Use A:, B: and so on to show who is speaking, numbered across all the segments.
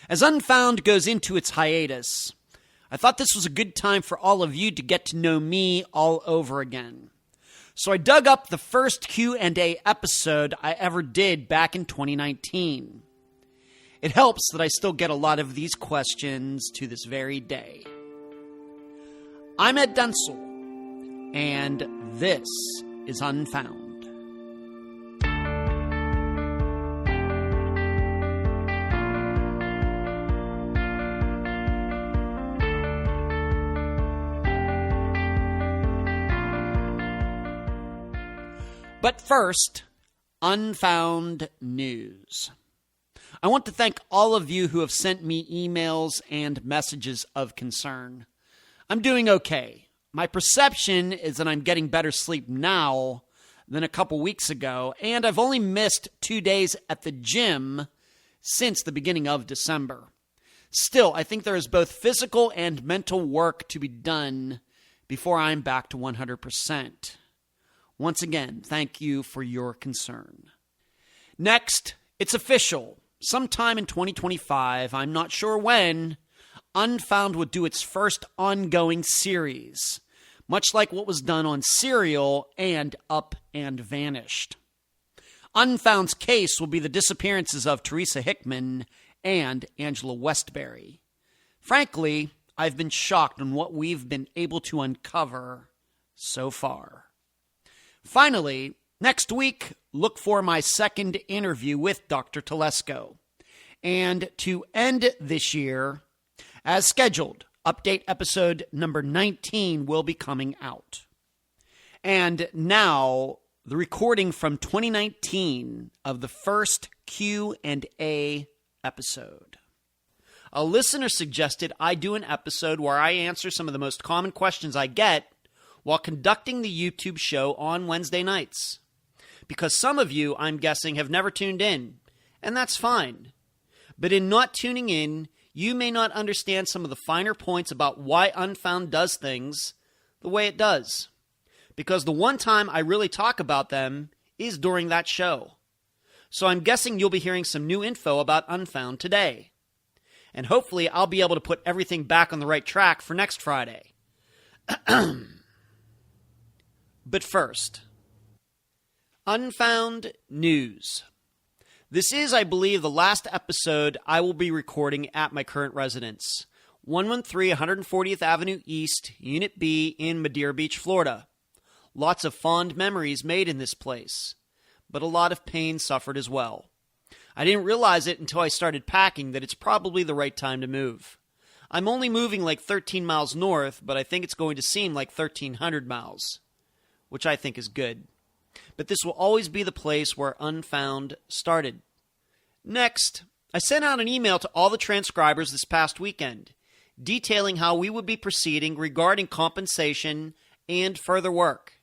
A: As Unfound goes into its hiatus, I thought this was a good time for all of you to get to know me all over again. So I dug up the first Q&A episode I ever did back in 2019. It helps that I still get a lot of these questions to this very day. I'm Ed Denzel, and this is Unfound. But first, Unfound News. I want to thank all of you who have sent me emails and messages of concern. I'm doing okay. My perception is that I'm getting better sleep now than a couple weeks ago, and I've only missed 2 days at the gym since the beginning of December. Still, I think there is both physical and mental work to be done before I'm back to 100%. Once again, thank you for your concern. Next, it's official. Sometime in 2025, I'm not sure when, Unfound will do its first ongoing series, much like what was done on Serial and Up and Vanished. Unfound's case will be the disappearances of Teresa Hickman and Angela Westbury. Frankly, I've been shocked on what we've been able to uncover so far. Finally, next week, look for my second interview with Dr. Telesco. And to end this year, as scheduled, update episode number 19 will be coming out. And now, the recording from 2019 of the first Q&A episode. A listener suggested I do an episode where I answer some of the most common questions I get while conducting the YouTube show on Wednesday nights. Because some of you, I'm guessing, have never tuned in, and that's fine. But in not tuning in, you may not understand some of the finer points about why Unfound does things the way it does. Because the one time I really talk about them is during that show. So I'm guessing you'll be hearing some new info about Unfound today. And hopefully I'll be able to put everything back on the right track for next Friday. But first, Unfound News. This is, I believe, the last episode I will be recording at my current residence, 113 140th Avenue East, Unit B in Madeira Beach, Florida. Lots of fond memories made in this place, but a lot of pain suffered as well. I didn't realize it until I started packing that it's probably the right time to move. I'm only moving like 13 miles north, but I think it's going to seem like 1,300 miles. Which I think is good. But this will always be the place where Unfound started. Next, I sent out an email to all the transcribers this past weekend, detailing how we would be proceeding regarding compensation and further work.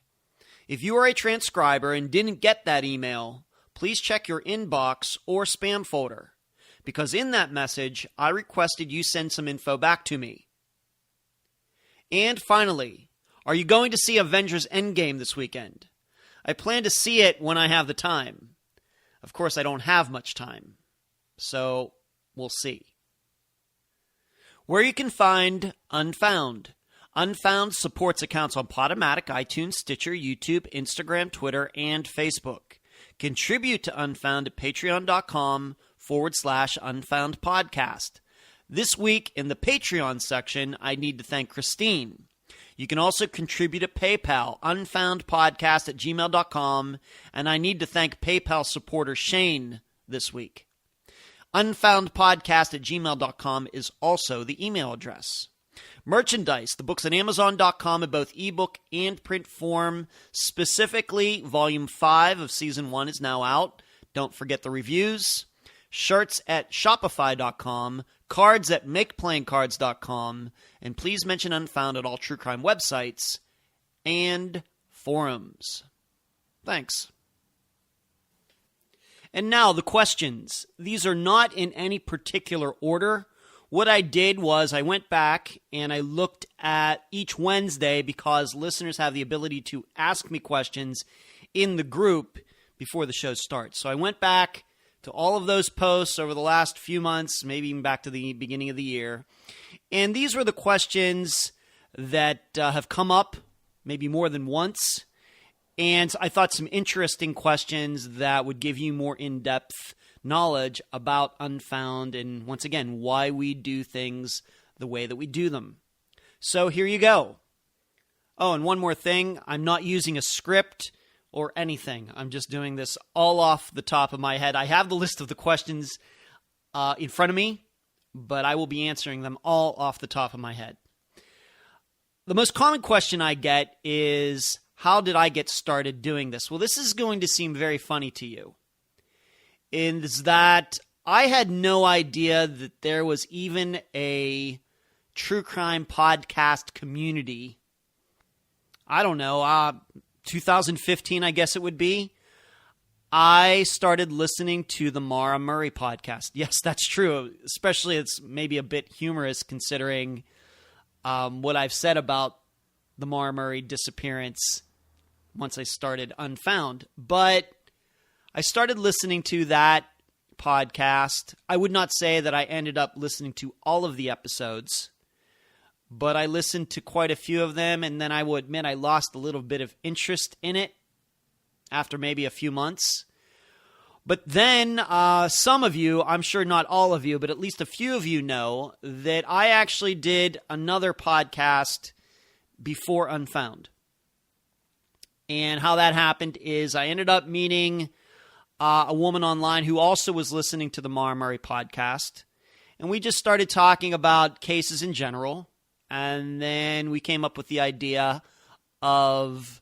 A: If you are a transcriber and didn't get that email, please check your inbox or spam folder, because in that message, I requested you send some info back to me. And finally, are you going to see Avengers Endgame this weekend? I plan to see it when I have the time. Of course, I don't have much time. So, we'll see. Where you can find Unfound. Unfound supports accounts on Podomatic, iTunes, Stitcher, YouTube, Instagram, Twitter, and Facebook. Contribute to Unfound at patreon.com/Unfound Podcast. This week, in the Patreon section, I need to thank Christine. You can also contribute at PayPal, unfoundpodcast@gmail.com, and I need to thank PayPal supporter Shane this week. Unfoundpodcast@gmail.com is also the email address. Merchandise, the books at Amazon.com in both ebook and print form. Specifically, Volume 5 of Season 1 is now out. Don't forget the reviews. Shirts at Shopify.com. Cards at MakePlayingCards.com. And please mention Unfound at all true crime websites and forums. Thanks. And now the questions. These are not in any particular order. What I did was I went back and I looked at each Wednesday because listeners have the ability to ask me questions in the group before the show starts. So I went back to all of those posts over the last few months, maybe even back to the beginning of the year. And these were the questions that have come up maybe more than once. And I thought some interesting questions that would give you more in-depth knowledge about Unfound and, once again, why we do things the way that we do them. So here you go. Oh, and one more thing. I'm not using a script or anything. I'm just doing this all off the top of my head. I have the list of the questions in front of me, but I will be answering them all off the top of my head. The most common question I get is, how did I get started doing this? Well, this is going to seem very funny to you. Is that I had no idea that there was even a true crime podcast community. I don't know, 2015, I guess it would be. I started listening to the Maura Murray podcast. Yes, that's true. Especially it's maybe a bit humorous considering what I've said about the Maura Murray disappearance once I started Unfound. But I started listening to that podcast. I would not say that I ended up listening to all of the episodes, but I listened to quite a few of them, and then I will admit I lost a little bit of interest in it after maybe a few months. But then some of you, I'm sure not all of you, but at least a few of you know that I actually did another podcast before Unfound. And how that happened is I ended up meeting a woman online who also was listening to the Maura Murray podcast. And we just started talking about cases in general. And then we came up with the idea of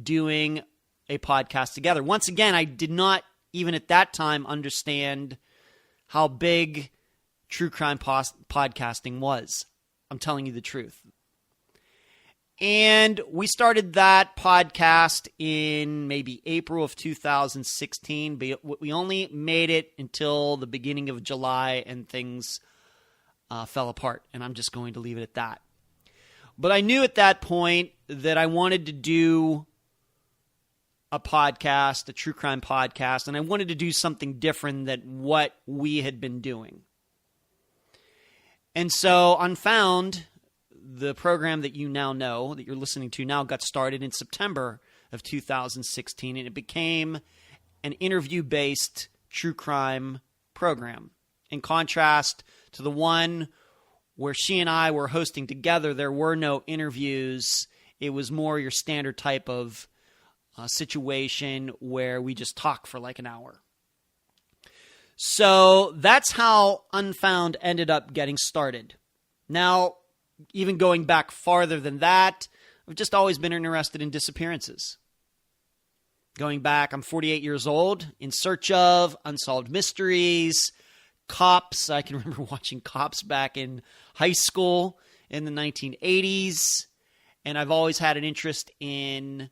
A: doing a podcast together. Once again, I did not even at that time understand how big true crime podcasting was. I'm telling you the truth. And we started that podcast in maybe April of 2016, but we only made it until the beginning of July and things fell apart. And I'm just going to leave it at that. But I knew at that point that I wanted to do a podcast, a true crime podcast, and I wanted to do something different than what we had been doing. And so Unfound, the program that you now know, that you're listening to now, got started in September of 2016, and it became an interview-based true crime program. In contrast to the one where she and I were hosting together, there were no interviews. It was more your standard type of situation where we just talk for like an hour. So that's how Unfound ended up getting started. Now, even going back farther than that, I've just always been interested in disappearances. Going back, I'm 48 years old, in search of unsolved mysteries, Cops. I can remember watching Cops back in high school in the 1980s. And I've always had an interest in,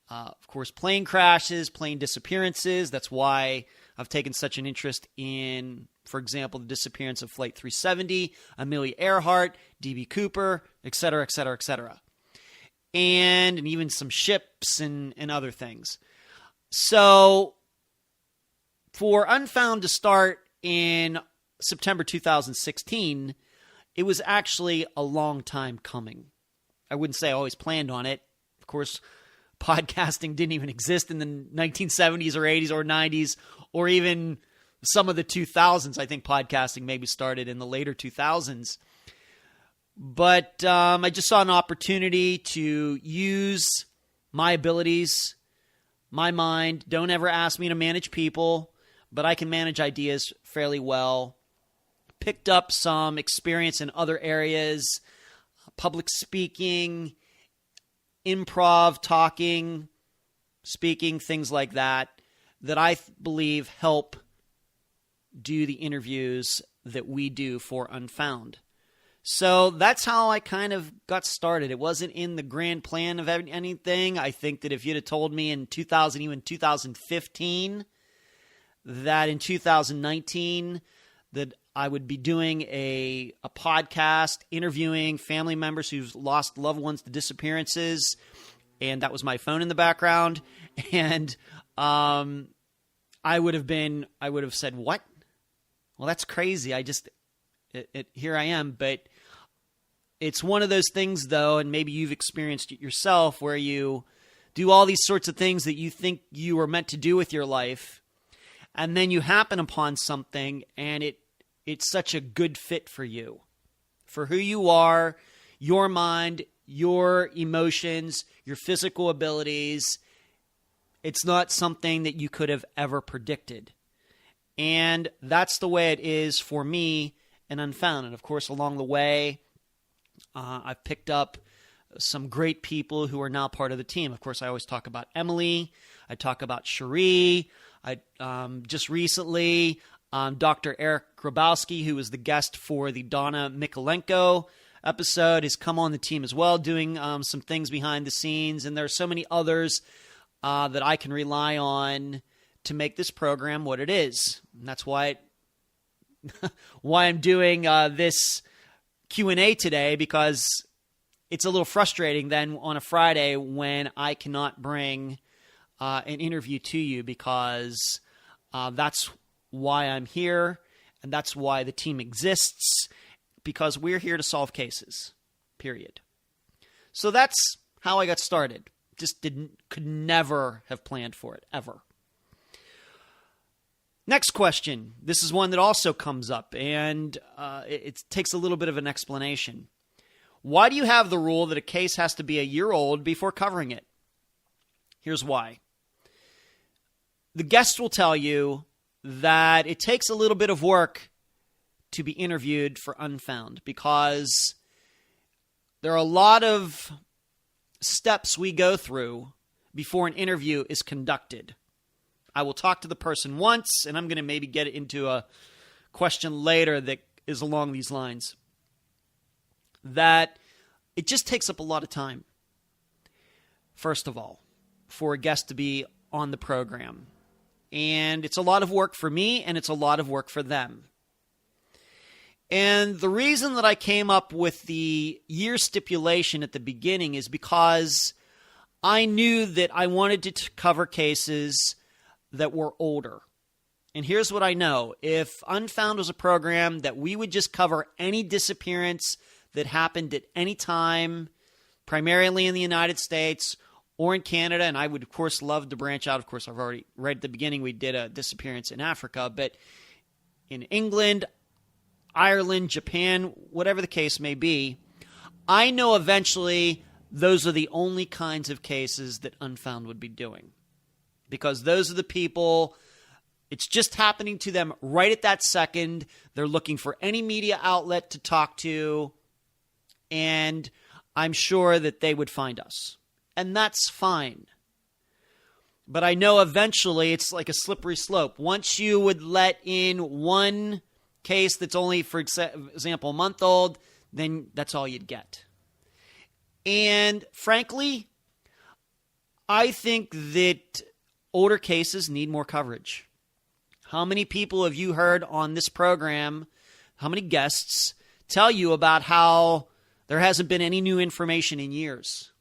A: of course, plane crashes, plane disappearances. That's why I've taken such an interest in, for example, the disappearance of Flight 370, Amelia Earhart, D.B. Cooper, et cetera, et cetera, et cetera. And even some ships and other things. So for Unfound to start in September 2016, it was actually a long time coming. I wouldn't say I always planned on it. Of course, podcasting didn't even exist in the 1970s or 80s or 90s or even some of the 2000s. I think podcasting maybe started in the later 2000s. But I just saw an opportunity to use my abilities, my mind. Don't ever ask me to manage people, but I can manage ideas fairly well. Picked up some experience in other areas, public speaking, improv, talking, speaking, things like that, that I believe help do the interviews that we do for Unfound. So that's how I kind of got started. It wasn't in the grand plan of anything. I think that if you'd have told me in 2000, even 2015, that in 2019, that I would be doing a podcast interviewing family members who've lost loved ones to disappearances, and that was my phone in the background. And I I would have said, what? Well, that's crazy. Here I am. But it's one of those things, though, and maybe you've experienced it yourself, where you do all these sorts of things that you think you were meant to do with your life, and then you happen upon something, and it's such a good fit for you, for who you are, your mind, your emotions, your physical abilities. It's not something that you could have ever predicted. And that's the way it is for me in Unfound. And of course, along the way, I've picked up some great people who are now part of the team. Of course, I always talk about Emily. I talk about Cherie. Just recently, Dr. Eric Grabowski, who was the guest for the Donna Mikalenko episode, has come on the team as well, doing some things behind the scenes. And there are so many others that I can rely on to make this program what it is. And that's why I'm doing this Q&A today, because it's a little frustrating then on a Friday when I cannot bring an interview to you, because that's why I'm here, and that's why the team exists, because we're here to solve cases, period. So that's how I got started. Just could never have planned for it, ever. Next question. This is one that also comes up, and it takes a little bit of an explanation. Why do you have the rule that a case has to be a year old before covering it? Here's why. The guest will tell you that it takes a little bit of work to be interviewed for Unfound, because there are a lot of steps we go through before an interview is conducted. I will talk to the person once, and I'm going to maybe get into a question later that is along these lines. That it just takes up a lot of time, first of all, for a guest to be on the program. And it's a lot of work for me, and it's a lot of work for them. And the reason that I came up with the year stipulation at the beginning is because I knew that I wanted to cover cases that were older. And here's what I know. If Unfound was a program that we would just cover any disappearance that happened at any time, primarily in the United States or in Canada, and I would, of course, love to branch out. Of course, I've already, right at the beginning, we did a disappearance in Africa, but in England, Ireland, Japan, whatever the case may be, I know eventually those are the only kinds of cases that Unfound would be doing. Because those are the people, it's just happening to them right at that second. They're looking for any media outlet to talk to, and I'm sure that they would find us. And that's fine. But I know eventually it's like a slippery slope. Once you would let in one case that's only, for example, a month old, then that's all you'd get. And frankly, I think that older cases need more coverage. How many people have you heard on this program, how many guests tell you about how there hasn't been any new information in years?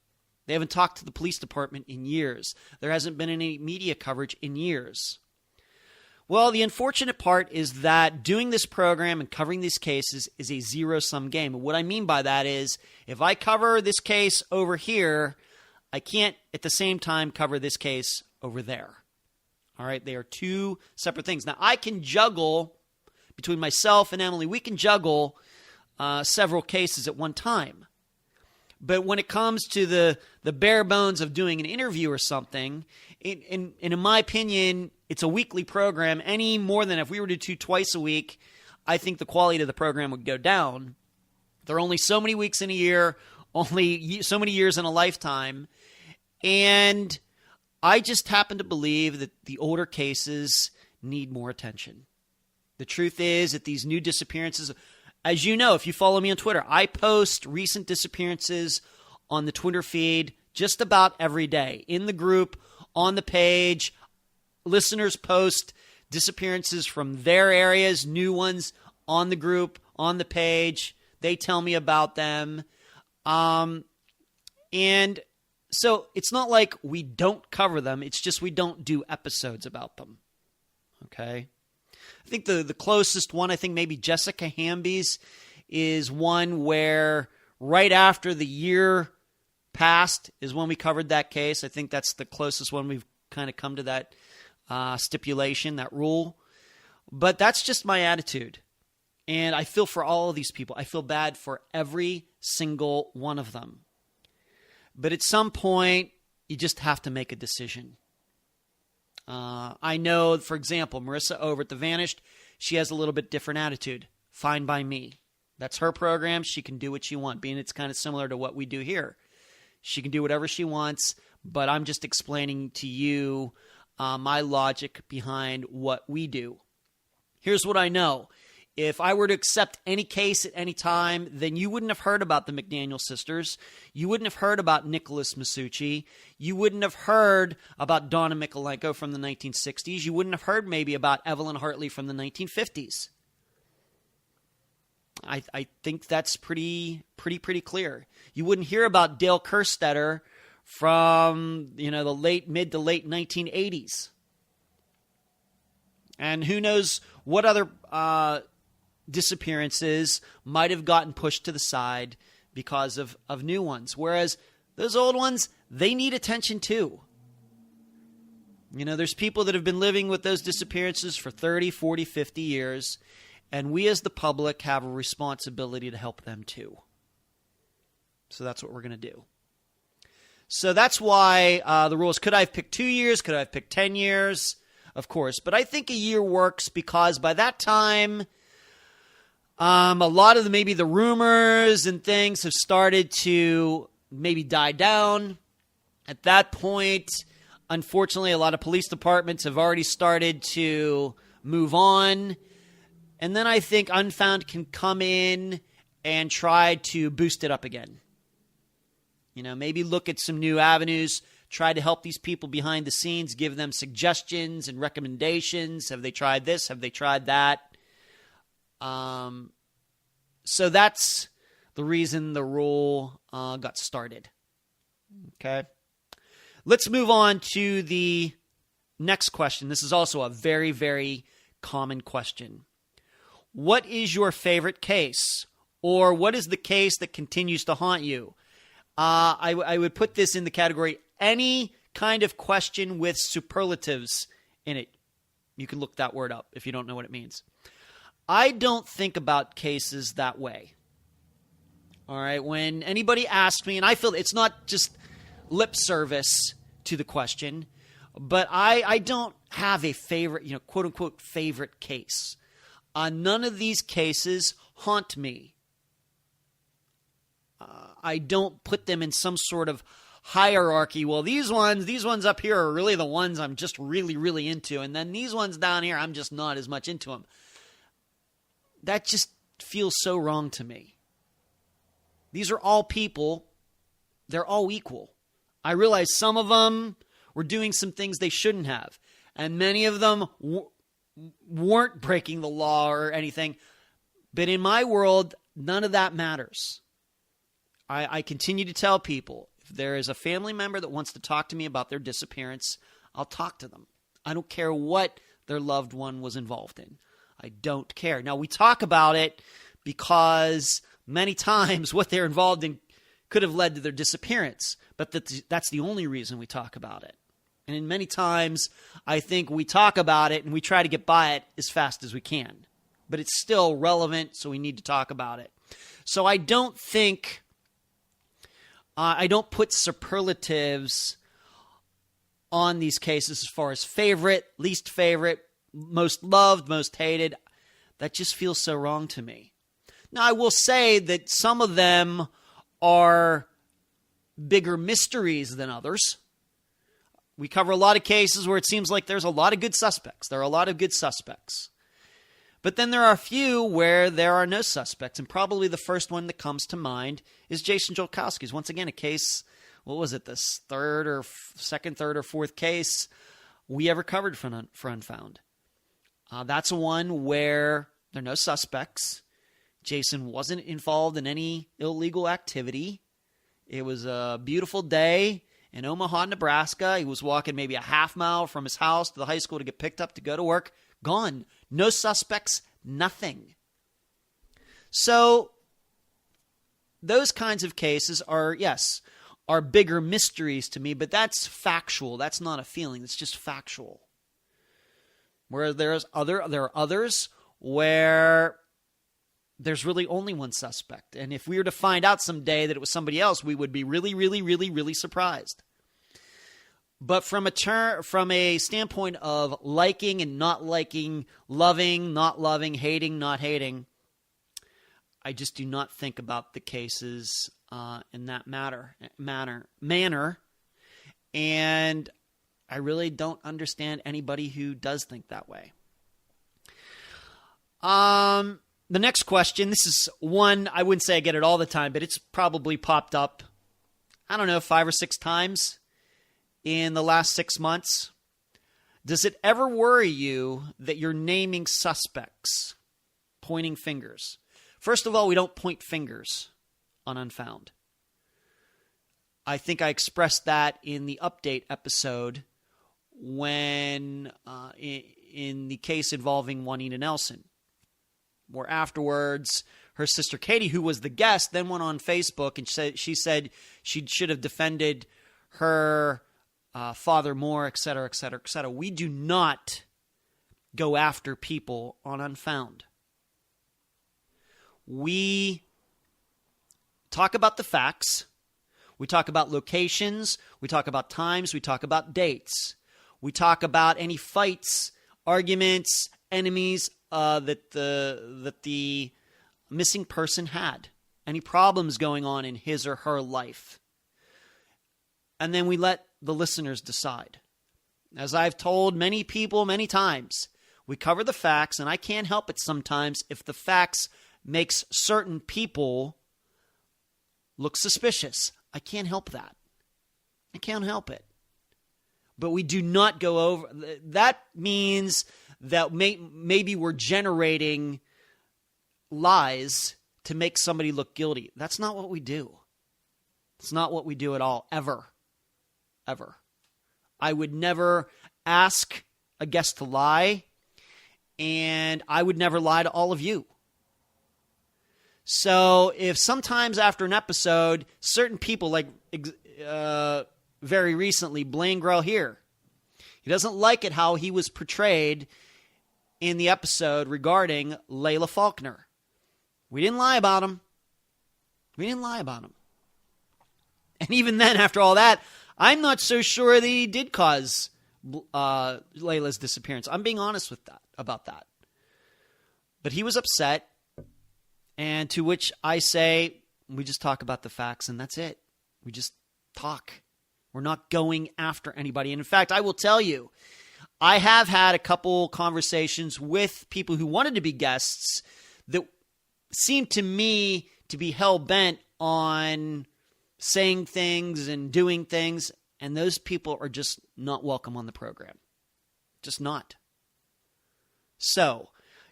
A: They haven't talked to the police department in years. There hasn't been any media coverage in years. Well, the unfortunate part is that doing this program and covering these cases is a zero-sum game. And what I mean by that is, if I cover this case over here, I can't at the same time cover this case over there. All right, they are two separate things. Now, I can juggle between myself and Emily. We can juggle several cases at one time. But when it comes to the bare bones of doing an interview or something, in my opinion, it's a weekly program. Any more than if we were to do twice a week, I think the quality of the program would go down. There are only so many weeks in a year, only so many years in a lifetime. And I just happen to believe that the older cases need more attention. The truth is that these new disappearances, as you know, if you follow me on Twitter, I post recent disappearances on the Twitter feed just about every day. In the group, on the page, listeners post disappearances from their areas, new ones on the group, on the page. They tell me about them. And so it's not like we don't cover them. It's just we don't do episodes about them. Okay. I think the closest one, I think maybe Jessica Hamby's is one where right after the year passed is when we covered that case. I think that's the closest one we've kind of come to that stipulation, that rule. But that's just my attitude. And I feel for all of these people. I feel bad for every single one of them. But at some point, you just have to make a decision. I know, for example, Marissa over at The Vanished, she has a little bit different attitude. Fine by me. That's her program. She can do what she wants, being it's kind of similar to what we do here. She can do whatever she wants, but I'm just explaining to you my logic behind what we do. Here's what I know. If I were to accept any case at any time, then you wouldn't have heard about the McDaniel sisters. You wouldn't have heard about Nicholas Masucci. You wouldn't have heard about Donna Mikolenko from the 1960s. You wouldn't have heard maybe about Evelyn Hartley from the 1950s. I think that's pretty clear. You wouldn't hear about Dale Kerstetter from the mid to late 1980s. And who knows what other disappearances might have gotten pushed to the side because of new ones. Whereas those old ones, they need attention too. There's people that have been living with those disappearances for 30, 40, 50 years. And we as the public have a responsibility to help them too. So that's what we're going to do. So that's why the rule is, could I have picked 2 years? Could I have picked 10 years? Of course. But I think a year works because by that time, a lot of maybe the rumors and things have started to maybe die down. At that point, unfortunately, a lot of police departments have already started to move on. And then I think Unfound can come in and try to boost it up again. Maybe look at some new avenues, try to help these people behind the scenes, give them suggestions and recommendations. Have they tried this? Have they tried that? So that's the reason the rule got started. Okay. Let's move on to the next question. This is also a very, very common question. What is your favorite case? Or what is the case that continues to haunt you? I would put this in the category, any kind of question with superlatives in it. You can look that word up if you don't know what it means. I don't think about cases that way. All right, when anybody asks me, and I feel it's not just lip service to the question, but I don't have a favorite, quote-unquote favorite case. None of these cases haunt me. I don't put them in some sort of hierarchy. Well, these ones up here are really the ones I'm just really, really into. And then these ones down here, I'm just not as much into them. That just feels so wrong to me. These are all people. They're all equal. I realize some of them were doing some things they shouldn't have. And many of them weren't breaking the law or anything. But in my world, none of that matters. I continue to tell people, if there is a family member that wants to talk to me about their disappearance, I'll talk to them. I don't care what their loved one was involved in. I don't care. Now, we talk about it because many times what they're involved in could have led to their disappearance. But that's the only reason we talk about it. And in many times, I think we talk about it and we try to get by it as fast as we can. But it's still relevant, so we need to talk about it. So I don't think... I don't put superlatives on these cases as far as favorite, least favorite, most loved, most hated. That just feels so wrong to me. Now, I will say that some of them are bigger mysteries than others. We cover a lot of cases where it seems like there's a lot of good suspects. There are a lot of good suspects. But then there are a few where there are no suspects, and probably the first one that comes to mind is Jason Jolkowski's. Once again, a case, what was it, the second, third, or fourth case we ever covered for Unfound. That's one where there are no suspects. Jason wasn't involved in any illegal activity. It was a beautiful day in Omaha, Nebraska. He was walking maybe a half mile from his house to the high school to get picked up to go to work. Gone. No suspects, nothing. So those kinds of cases are bigger mysteries to me, but that's factual. That's not a feeling. It's just factual. Where there are others where there's really only one suspect. And if we were to find out someday that it was somebody else, we would be really, really, really, really surprised. But from a standpoint of liking and not liking, loving, not loving, hating, not hating, I just do not think about the cases in that manner. And I really don't understand anybody who does think that way. The next question, this is one, I wouldn't say I get it all the time, but it's probably popped up, 5 or 6 times in the last 6 months. Does it ever worry you that you're naming suspects, pointing fingers? First of all, we don't point fingers on Unfound. I think I expressed that in the update episode when in the case involving Juanita Nelson, where afterwards her sister Katie, who was the guest, then went on Facebook and she said she should have defended her father more, et cetera, et cetera, et cetera. We do not go after people on Unfound. We talk about the facts. We talk about locations. We talk about times. We talk about dates. We talk about any fights, arguments, enemies that the missing person had. Any problems going on in his or her life. And then we let the listeners decide. As I've told many people many times, we cover the facts, and I can't help it sometimes if the facts makes certain people look suspicious. I can't help that. I can't help it. But we do not go over. That means that maybe we're generating lies to make somebody look guilty. That's not what we do. It's not what we do at all, ever. Ever. I would never ask a guest to lie, and I would never lie to all of you. So if sometimes after an episode, certain people, like very recently, Blaine Grell here, he doesn't like it how he was portrayed in the episode regarding Layla Faulkner. We didn't lie about him. And even then, after all that, I'm not so sure that he did cause Layla's disappearance. I'm being honest about that. But he was upset, and to which I say, we just talk about the facts, and that's it. We just talk. We're not going after anybody. And in fact, I will tell you, I have had a couple conversations with people who wanted to be guests that seemed to me to be hell-bent on saying things and doing things, and those people are just not welcome on the program. Just not. So,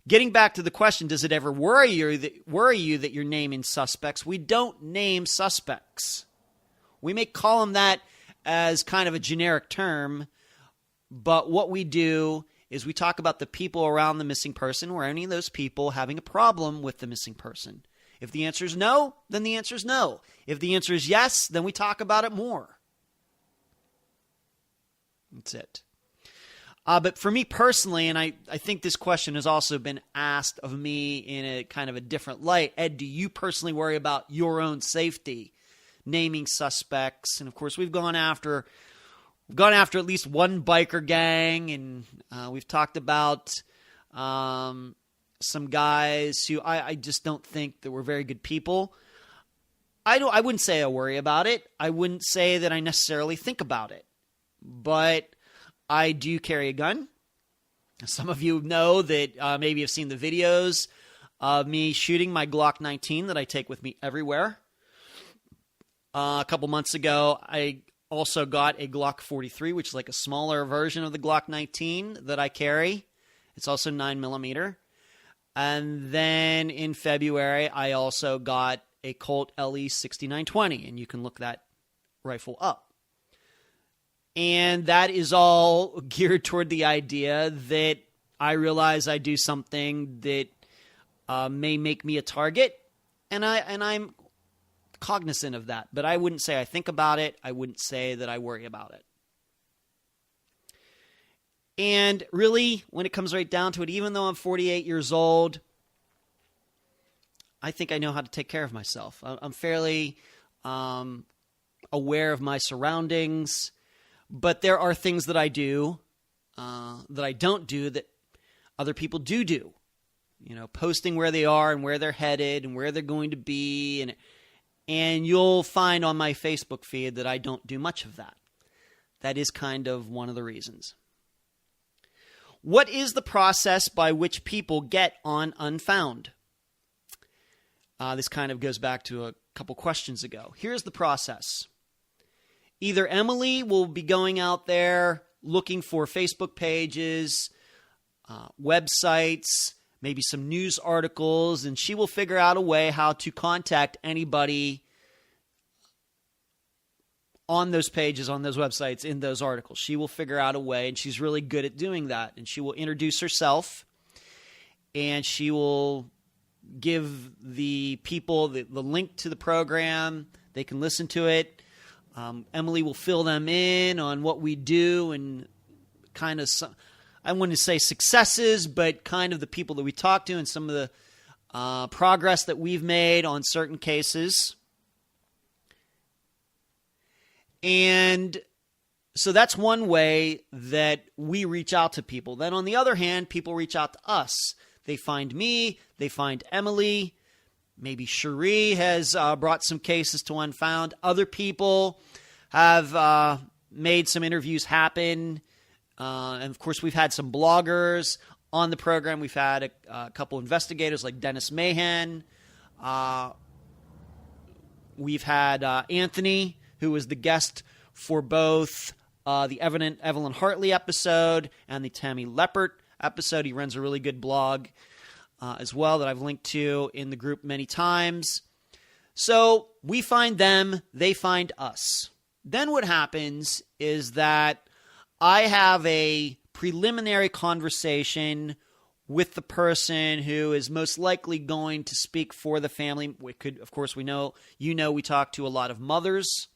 A: getting back to the question, does it ever worry you that you're naming suspects? We don't name suspects. We may call them that as kind of a generic term, but what we do is we talk about the people around the missing person or any of those people having a problem with the missing person. If the answer is no, then the answer is no. If the answer is yes, then we talk about it more. That's it. But for me personally, and I think this question has also been asked of me in a kind of a different light. Ed, do you personally worry about your own safety, naming suspects? And of course, we've gone after at least one biker gang, and we've talked about some guys who I just don't think that were very good people. I wouldn't say I worry about it. I wouldn't say that I necessarily think about it. But I do carry a gun. Some of you know that maybe have seen the videos of me shooting my Glock 19 that I take with me everywhere. A couple months ago, I also got a Glock 43, which is like a smaller version of the Glock 19 that I carry. It's also 9mm. And then in February, I also got a Colt LE 6920, and you can look that rifle up. And that is all geared toward the idea that I realize I do something that may make me a target, and I'm cognizant of that. But I wouldn't say I think about it. I wouldn't say that I worry about it. And really, when it comes right down to it, even though I'm 48 years old, I think I know how to take care of myself. I'm fairly aware of my surroundings, but there are things that I do that I don't do that other people do. You know, posting where they are and where they're headed and where they're going to be. And you'll find on my Facebook feed that I don't do much of that. That is kind of one of the reasons. What is the process by which people get on Unfound? This kind of goes back to a couple questions ago. Here's the process. Either Emily will be going out there looking for Facebook pages, websites, maybe some news articles, and she will figure out a way how to contact anybody on those pages, on those websites, in those articles. She will figure out a way, and she's really good at doing that. And she will introduce herself, and she will give the people the link to the program. They can listen to it. Emily will fill them in on what we do and kind of, I wouldn't say successes, but kind of the people that we talk to and some of the progress that we've made on certain cases. And so that's one way that we reach out to people. Then on the other hand, people reach out to us. They find me, they find Emily, maybe Cherie has brought some cases to Unfound. Other people have made some interviews happen. And of course, we've had some bloggers on the program. We've had a couple investigators like Dennis Mahan. We've had Anthony, who was the guest for both the Evelyn Hartley episode and the Tammy Leppert episode. He runs a really good blog as well that I've linked to in the group many times. So we find them, they find us. Then what happens is that I have a preliminary conversation with the person who is most likely going to speak for the family. We could, of course, we talk to a lot of mothers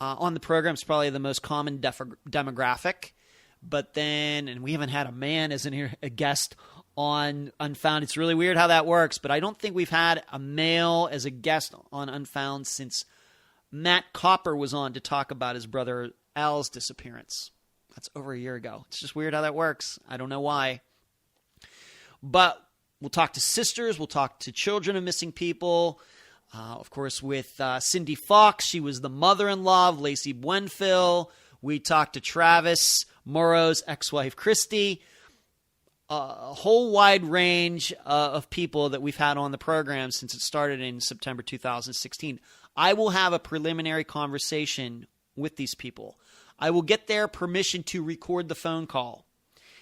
A: on the program. It's probably the most common demographic. But then, and we haven't had a man as a guest on Unfound. It's really weird how that works, but I don't think we've had a male as a guest on Unfound since Matt Copper was on to talk about his brother Al's disappearance. That's over a year ago. It's just weird how that works. I don't know why. But we'll talk to sisters. We'll talk to children of missing people. Of course, with Cindy Fox, she was the mother-in-law of Lacey Buenfil. We talked to Travis Morrow's ex-wife, Christy. A whole wide range of people that we've had on the program since it started in September 2016. I will have a preliminary conversation with these people. I will get their permission to record the phone call.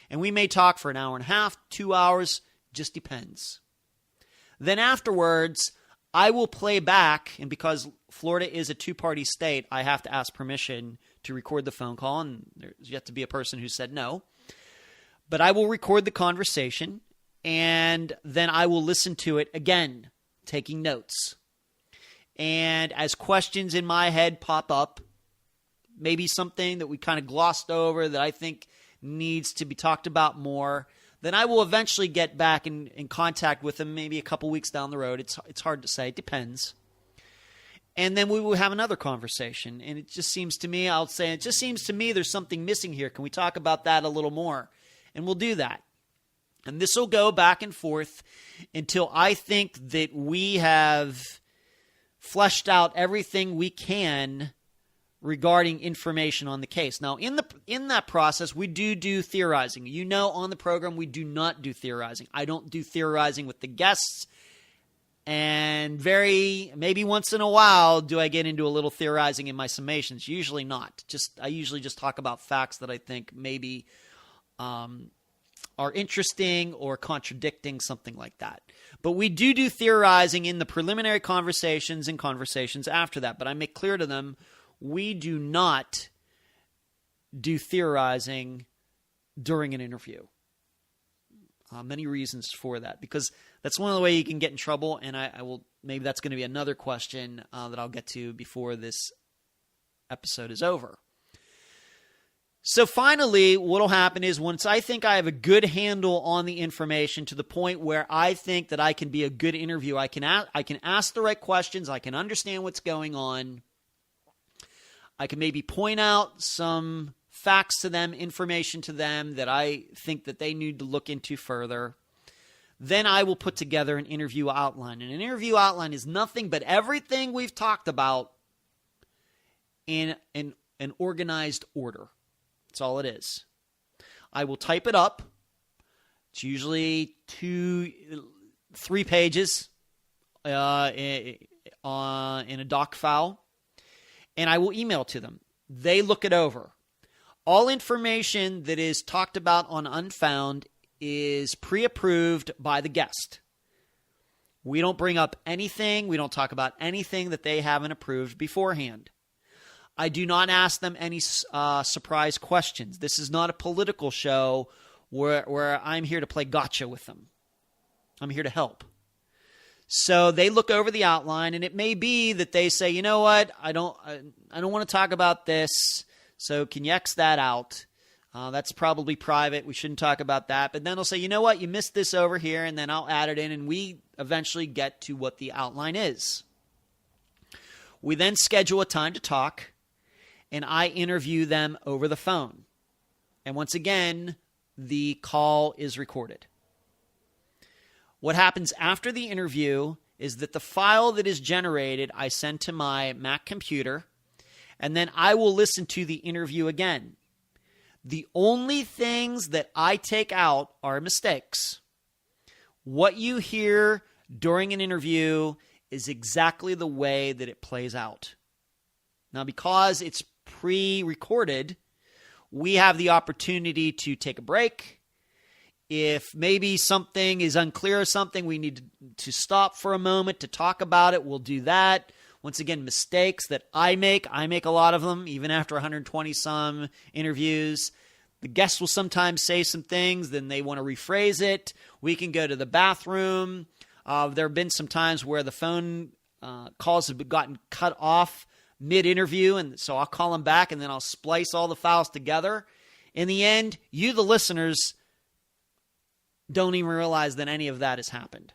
A: And we may talk for an hour and a half, 2 hours, just depends. Then afterwards, I will play back, and because Florida is a two-party state, I have to ask permission to record the phone call, and there's yet to be a person who said no. But I will record the conversation, and then I will listen to it again, taking notes. And as questions in my head pop up, maybe something that we kind of glossed over that I think needs to be talked about more, then I will eventually get back in contact with them maybe a couple weeks down the road. It's hard to say. It depends. And then we will have another conversation. And it just seems to me, there's something missing here. Can we talk about that a little more? And we'll do that. And this will go back and forth until I think that we have fleshed out everything we can regarding information on the case. Now, in that process, we do theorizing. You know, on the program, we do not do theorizing. I don't do theorizing with the guests. And maybe once in a while do I get into a little theorizing in my summations. Usually not. I usually just talk about facts that I think maybe are interesting or contradicting, something like that. But we do theorizing in the preliminary conversations and conversations after that. But I make clear to them, we do not do theorizing during an interview. Many reasons for that, because that's one of the ways you can get in trouble, and I will, maybe that's going to be another question that I'll get to before this episode is over. So finally, what will happen is once I think I have a good handle on the information to the point where I think that I can be a good interview, I can ask the right questions, I can understand what's going on, I can maybe point out some facts to them, information to them that I think that they need to look into further. Then I will put together an interview outline. And an interview outline is nothing but everything we've talked about in an organized order. That's all it is. I will type it up. It's usually 2-3 pages in a doc file. And I will email to them. They look it over. All information that is talked about on Unfound is pre-approved by the guest. We don't bring up anything. We don't talk about anything that they haven't approved beforehand. I do not ask them any surprise questions. This is not a political show where I'm here to play gotcha with them. I'm here to help. So they look over the outline, and it may be that they say, you know what, I don't want to talk about this. So can you X that out? That's probably private. We shouldn't talk about that. But then they'll say, you know what? You missed this over here, and then I'll add it in, and we eventually get to what the outline is. We then schedule a time to talk, and I interview them over the phone. And once again, the call is recorded. What happens after the interview is that the file that is generated, I send to my Mac computer, and then I will listen to the interview again. The only things that I take out are mistakes. What you hear during an interview is exactly the way that it plays out. Now, because it's pre-recorded, we have the opportunity to take a break. If maybe something is unclear or something, we need to stop for a moment to talk about it. We'll do that. Once again, mistakes that I make a lot of them, even after 120 some interviews. The guests will sometimes say some things, then they want to rephrase it. We can go to the bathroom. There have been some times where the phone calls have gotten cut off mid-interview, and so I'll call them back, and then I'll splice all the files together. In the end, you, the listeners, don't even realize that any of that has happened.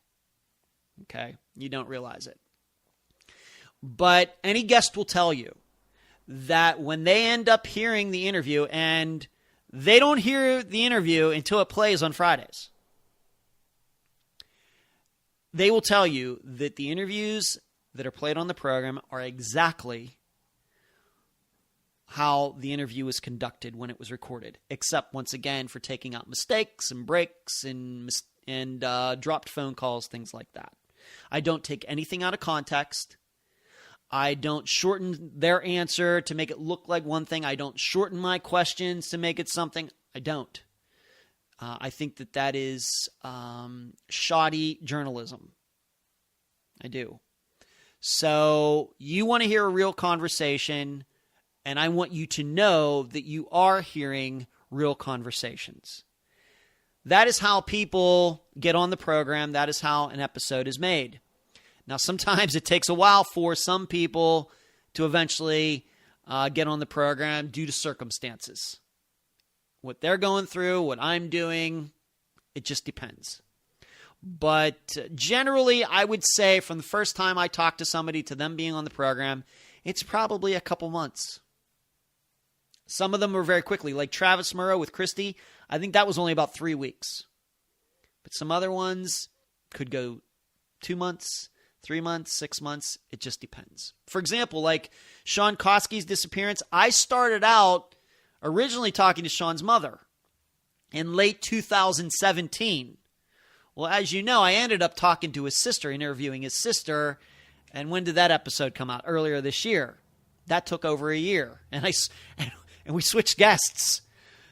A: Okay? You don't realize it. But any guest will tell you that when they end up hearing the interview, and they don't hear the interview until it plays on Fridays, they will tell you that the interviews that are played on the program are exactly how the interview was conducted when it was recorded, except once again for taking out mistakes and breaks and dropped phone calls, things like that. I don't take anything out of context. I don't shorten their answer to make it look like one thing. I don't shorten my questions to make it something. I don't. I think that is shoddy journalism. I do. So you want to hear a real conversation, and I want you to know that you are hearing real conversations. That is how people get on the program. That is how an episode is made. Now, sometimes it takes a while for some people to eventually get on the program due to circumstances. What they're going through, what I'm doing, it just depends. But generally, I would say from the first time I talk to somebody to them being on the program, it's probably a couple months. Some of them are very quickly, like Travis Murrow with Christy. I think that was only about 3 weeks. But some other ones could go 2 months, 3 months, 6 months. It just depends. For example, like Sean Koski's disappearance, I started out originally talking to Sean's mother in late 2017. Well, as you know, I ended up talking to his sister, interviewing his sister. And when did that episode come out? Earlier this year. That took over a year. And we switched guests.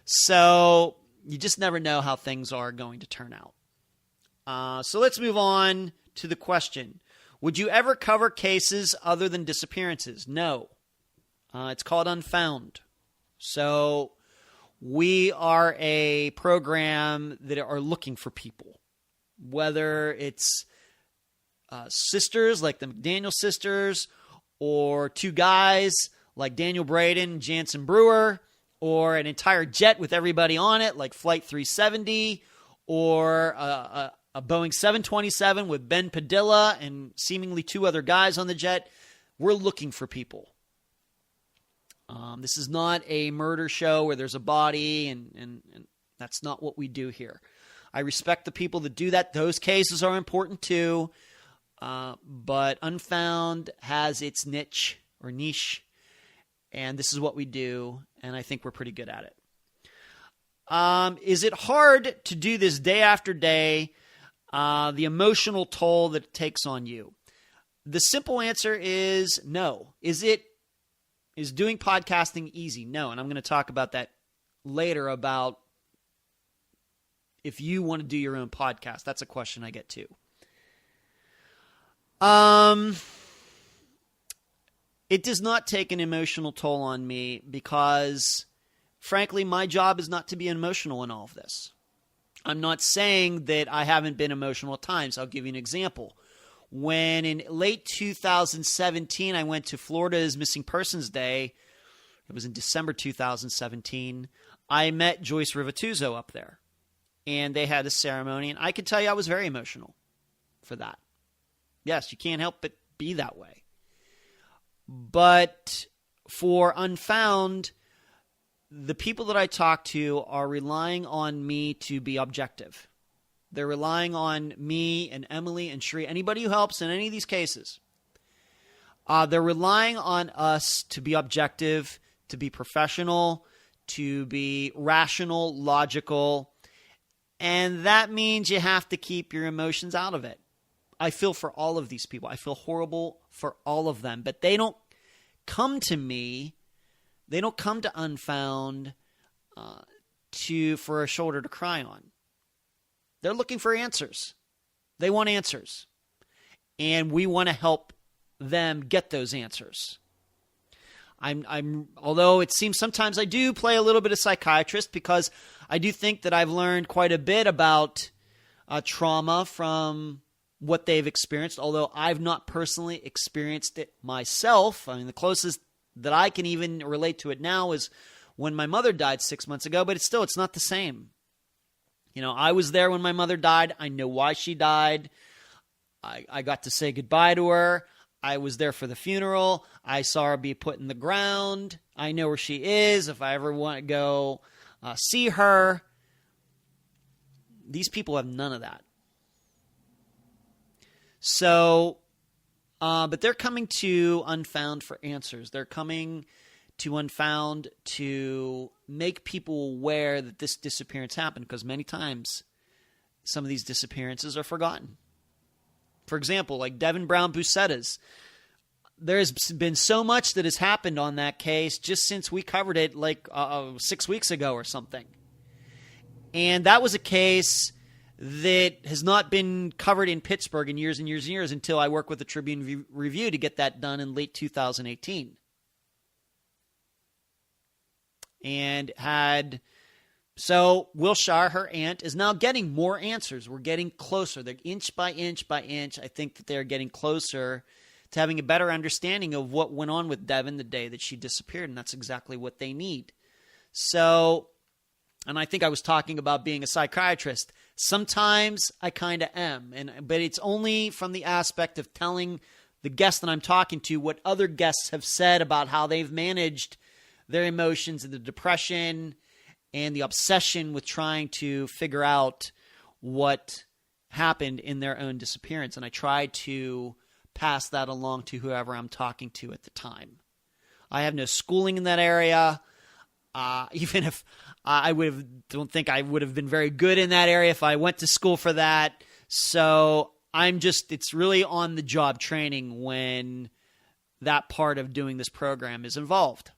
A: So you just never know how things are going to turn out. So let's move on to the question. Would you ever cover cases other than disappearances? No. It's called Unfound. So We are a program that are looking for people, whether it's sisters like the McDaniel sisters, or two guys like Daniel Braden, Jansen Brewer, or an entire jet with everybody on it like Flight 370, or a Boeing 727 with Ben Padilla and seemingly two other guys on the jet. We're looking for people. This is not a murder show where there's a body, and that's not what we do here. I respect the people that do that. Those cases are important too. But Unfound has its niche, and this is what we do, and I think we're pretty good at it. Is it hard to do this day after day, the emotional toll that it takes on you? The simple answer is no. Is doing podcasting easy? No, and I'm going to talk about that later, about if you want to do your own podcast. That's a question I get too. It does not take an emotional toll on me because, frankly, my job is not to be emotional in all of this. I'm not saying that I haven't been emotional at times. I'll give you an example. When in late 2017, I went to Florida's Missing Persons Day, it was in December 2017, I met Joyce Rivatuso up there. And they had a ceremony, and I can tell you I was very emotional for that. Yes, you can't help but be that way. But for Unfound, the people that I talk to are relying on me to be objective. They're relying on me and Emily and Sheree, anybody who helps in any of these cases. They're relying on us to be objective, to be professional, to be rational, logical, and that means you have to keep your emotions out of it. I feel for all of these people. I feel horrible for all of them, but they don't come to me. They don't come to Unfound for a shoulder to cry on. They're looking for answers. They want answers, and we want to help them get those answers. Although it seems sometimes I do play a little bit of psychiatrist, because I do think that I've learned quite a bit about trauma from what they've experienced, although I've not personally experienced it myself. I mean, the closest that I can even relate to it now is when my mother died 6 months ago, but it's not the same. You know, I was there when my mother died. I know why she died. I got to say goodbye to her. I was there for the funeral. I saw her be put in the ground. I know where she is. If I ever want to go see her. These people have none of that. So, but they're coming to Unfound for answers. They're coming to Unfound to make people aware that this disappearance happened, because many times some of these disappearances are forgotten. For example, like Devin Brown Bucetta's. There's been so much that has happened on that case just since we covered it like 6 weeks ago or something. And that was a case that has not been covered in Pittsburgh in years and years and years until I worked with the Tribune Review to get that done in late 2018. And so Wilshire, her aunt, is now getting more answers. We're getting closer. They're inch by inch by inch. I think that they're getting closer to having a better understanding of what went on with Devin the day that she disappeared, and that's exactly what they need. So, and I think I was talking about being a psychiatrist. Sometimes I kind of am, but it's only from the aspect of telling the guest that I'm talking to what other guests have said about how they've managed their emotions and the depression and the obsession with trying to figure out what happened in their own disappearance. And I try to pass that along to whoever I'm talking to at the time. I have no schooling in that area. Even if don't think I would have been very good in that area if I went to school for that. So it's really on the job training when that part of doing this program is involved.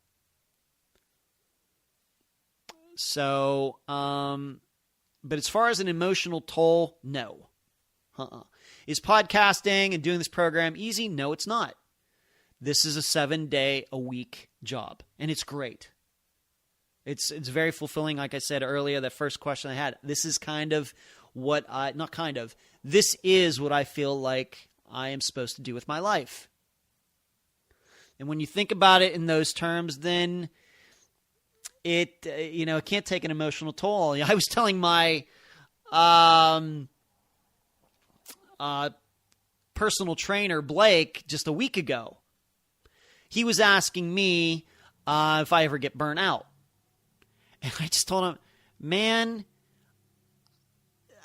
A: So, but as far as an emotional toll, no. Is podcasting and doing this program easy? No, it's not. This is a 7-day-a-week job, and it's great. It's very fulfilling. Like I said earlier, that first question I had, this is kind of what I, not kind of, this is what I feel like I am supposed to do with my life. And when you think about it in those terms, then it, it can't take an emotional toll. I was telling my personal trainer, Blake, just a week ago. He was asking me if I ever get burnt out. And I just told him, man,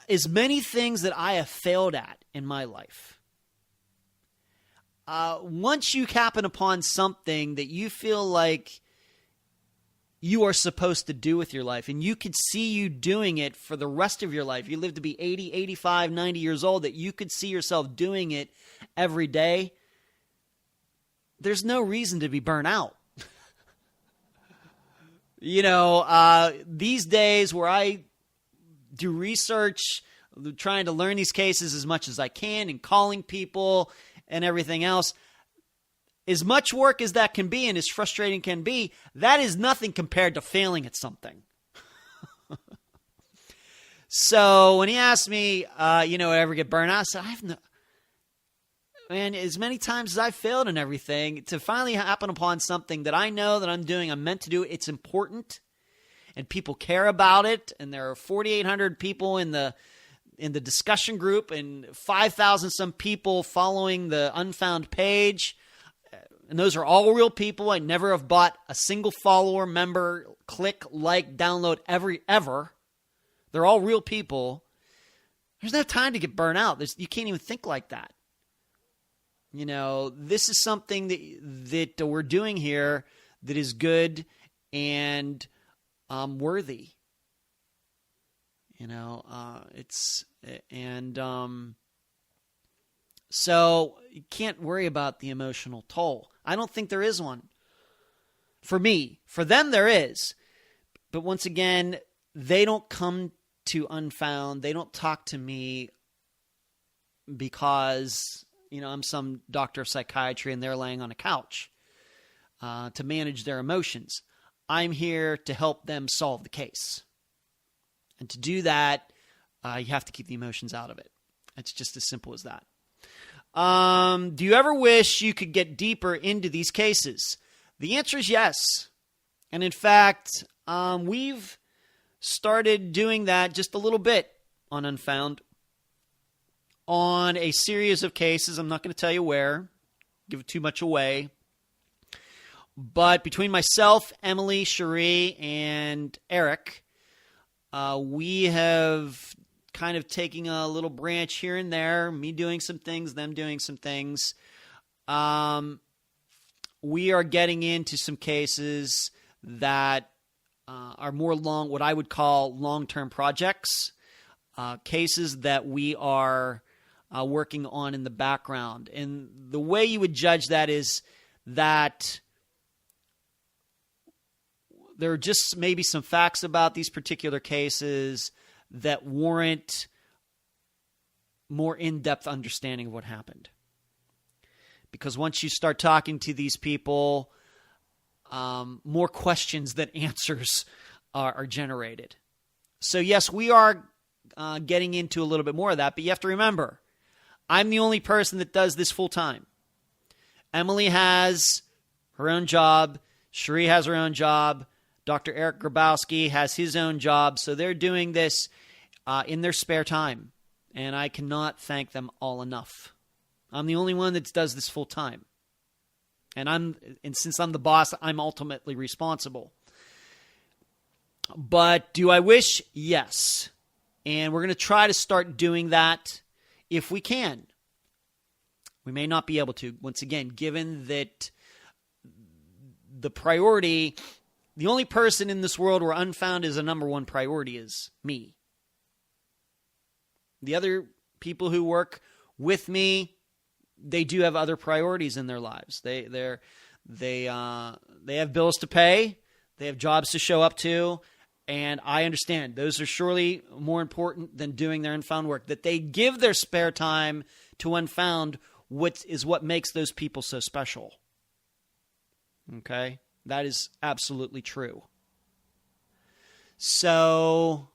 A: as many things that I have failed at in my life, once you happen upon something that you feel like you are supposed to do with your life, and you could see you doing it for the rest of your life, you live to be 80, 85, 90 years old, that you could see yourself doing it every day, there's no reason to be burnt out. These days where I do research, trying to learn these cases as much as I can and calling people and everything else, as much work as that can be and as frustrating can be, that is nothing compared to failing at something. So when he asked me, ever get burnt out, I said, man, as many times as I've failed and everything, to finally happen upon something that I know that I'm doing, I'm meant to do, it's important, and people care about it, and there are 4,800 people in the discussion group, and 5,000 some people following the Unfound page, and those are all real people. I never have bought a single follower, member, click, like, download, ever. They're all real people. There's no time to get burnt out. You can't even think like that. This is something that we're doing here that is good and worthy. So you can't worry about the emotional toll. I don't think there is one. For me, for them there is. But once again, they don't come to Unfound. They don't talk to me because I'm some doctor of psychiatry and they're laying on a couch to manage their emotions. I'm here to help them solve the case. And to do that, you have to keep the emotions out of it. It's just as simple as that. Do you ever wish you could get deeper into these cases? The answer is yes. And in fact, we've started doing that just a little bit on Unfound. On a series of cases, I'm not going to tell you where, give too much away. But between myself, Emily, Cherie, and Eric, we have kind of taking a little branch here and there, me doing some things, them doing some things. We are getting into some cases that are more what I would call long-term projects, cases that we are working on in the background. And the way you would judge that is that there are just maybe some facts about these particular cases that warrant more in-depth understanding of what happened. Because once you start talking to these people, more questions than answers are generated. So yes, we are getting into a little bit more of that, but you have to remember, I'm the only person that does this full-time. Emily has her own job. Cherie has her own job. Dr. Eric Grabowski has his own job. So they're doing this in their spare time. And I cannot thank them all enough. I'm the only one that does this full time. And since I'm the boss, I'm ultimately responsible. But do I wish? Yes. And we're going to try to start doing that if we can. We may not be able to. Once again, given that the priority, the only person in this world where Unfound is a number one priority is me. The other people who work with me, they do have other priorities in their lives. They have bills to pay. They have jobs to show up to. And I understand those are surely more important than doing their Unfound work. That they give their spare time to Unfound, what makes those people so special. Okay? That is absolutely true. So,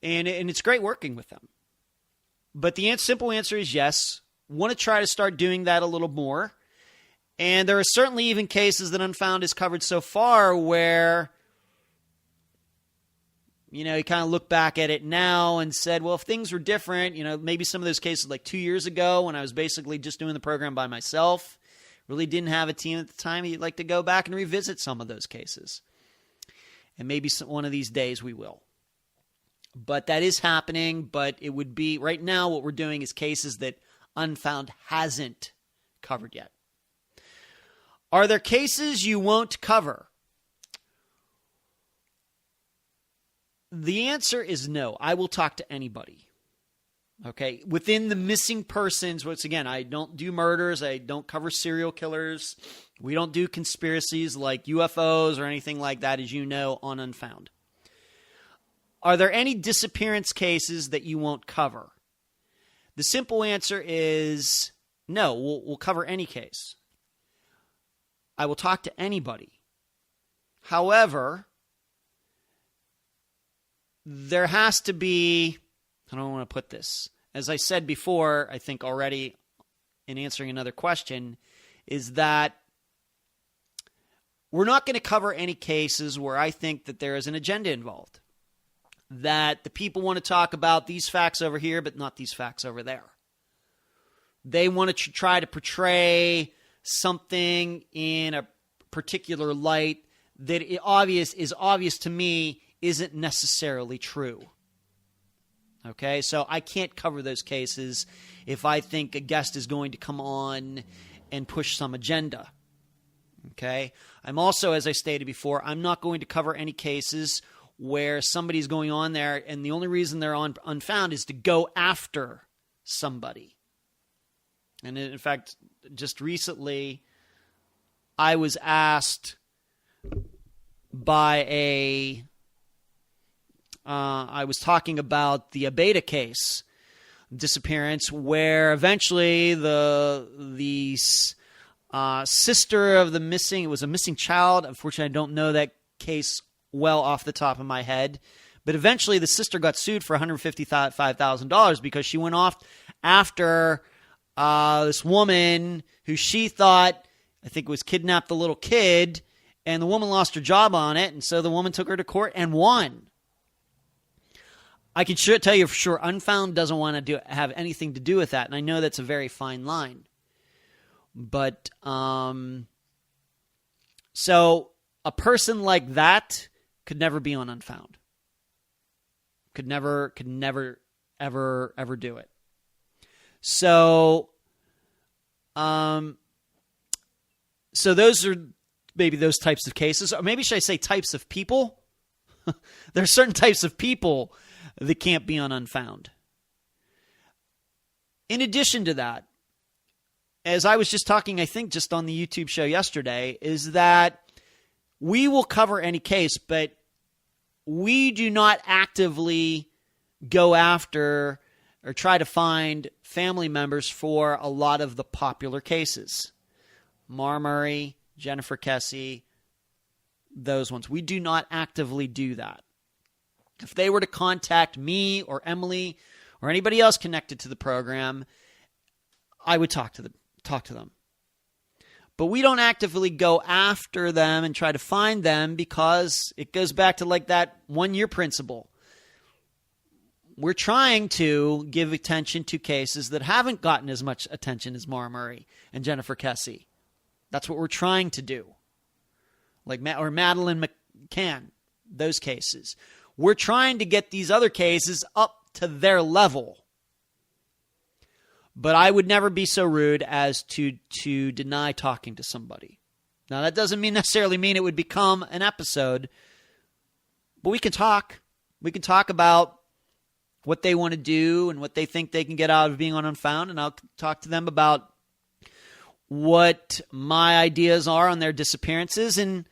A: and it's great working with them. But the simple answer is yes. Want to try to start doing that a little more. And there are certainly even cases that Unfound has covered so far where, you kind of look back at it now and said, well, if things were different, maybe some of those cases like 2 years ago when I was basically just doing the program by myself, really didn't have a team at the time, you'd like to go back and revisit some of those cases. And maybe one of these days we will. But that is happening, but it would be, right now what we're doing is cases that Unfound hasn't covered yet. Are there cases you won't cover? The answer is no. I will talk to anybody. Okay? Within the missing persons, once again, I don't do murders. I don't cover serial killers. We don't do conspiracies like UFOs or anything like that, as you know, on Unfound. Are there any disappearance cases that you won't cover? The simple answer is no. We'll cover any case. I will talk to anybody. However, there has to be, I don't want to put this, as I said before, I think already in answering another question, is that we're not going to cover any cases where I think that there is an agenda involved. That the people want to talk about these facts over here, but not these facts over there. They want to try to portray something in a particular light that is obvious to me isn't necessarily true. Okay, so I can't cover those cases if I think a guest is going to come on and push some agenda. Okay, I'm also, as I stated before, I'm not going to cover any cases where somebody's going on there and the only reason they're on Unfound is to go after somebody. And in fact, just recently, I was asked by I was talking about the Abeda case, disappearance, where eventually the sister of the missing, it was a missing child. Unfortunately, I don't know that case well off the top of my head. But eventually the sister got sued for $155,000 because she went off after this woman who she thought, I think, was kidnapped the little kid, and the woman lost her job on it, and so the woman took her to court and won. I can tell you for sure, Unfound doesn't want to have anything to do with that, and I know that's a very fine line. But, so a person like that could never be on Unfound. Could never, ever do it. So, so those are maybe those types of cases, or maybe should I say types of people? There are certain types of people that can't be on Unfound. In addition to that, as I was just talking, I think just on the YouTube show yesterday, is that we will cover any case, but we do not actively go after or try to find family members for a lot of the popular cases. Marbury, Jennifer Kesse, those ones. We do not actively do that. If they were to contact me or Emily or anybody else connected to the program, I would talk to them. But we don't actively go after them and try to find them because it goes back to like that 1 year principle. We're trying to give attention to cases that haven't gotten as much attention as Marbury and Jennifer Kesse. That's what we're trying to do. Like Madeleine McCann, those cases. We're trying to get these other cases up to their level. But I would never be so rude as to deny talking to somebody. Now, that doesn't necessarily mean it would become an episode, but we can talk. We can talk about what they want to do and what they think they can get out of being on Unfound, and I'll talk to them about what my ideas are on their disappearances, and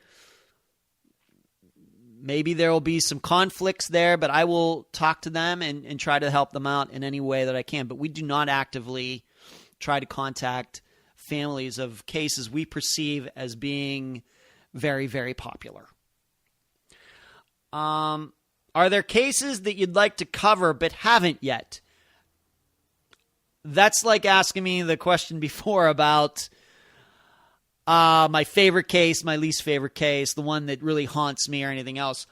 A: maybe there will be some conflicts there, but I will talk to them and try to help them out in any way that I can. But we do not actively try to contact families of cases we perceive as being very, very popular. Are there cases that you'd like to cover but haven't yet? That's like asking me the question before about my favorite case, my least favorite case, the one that really haunts me or anything else.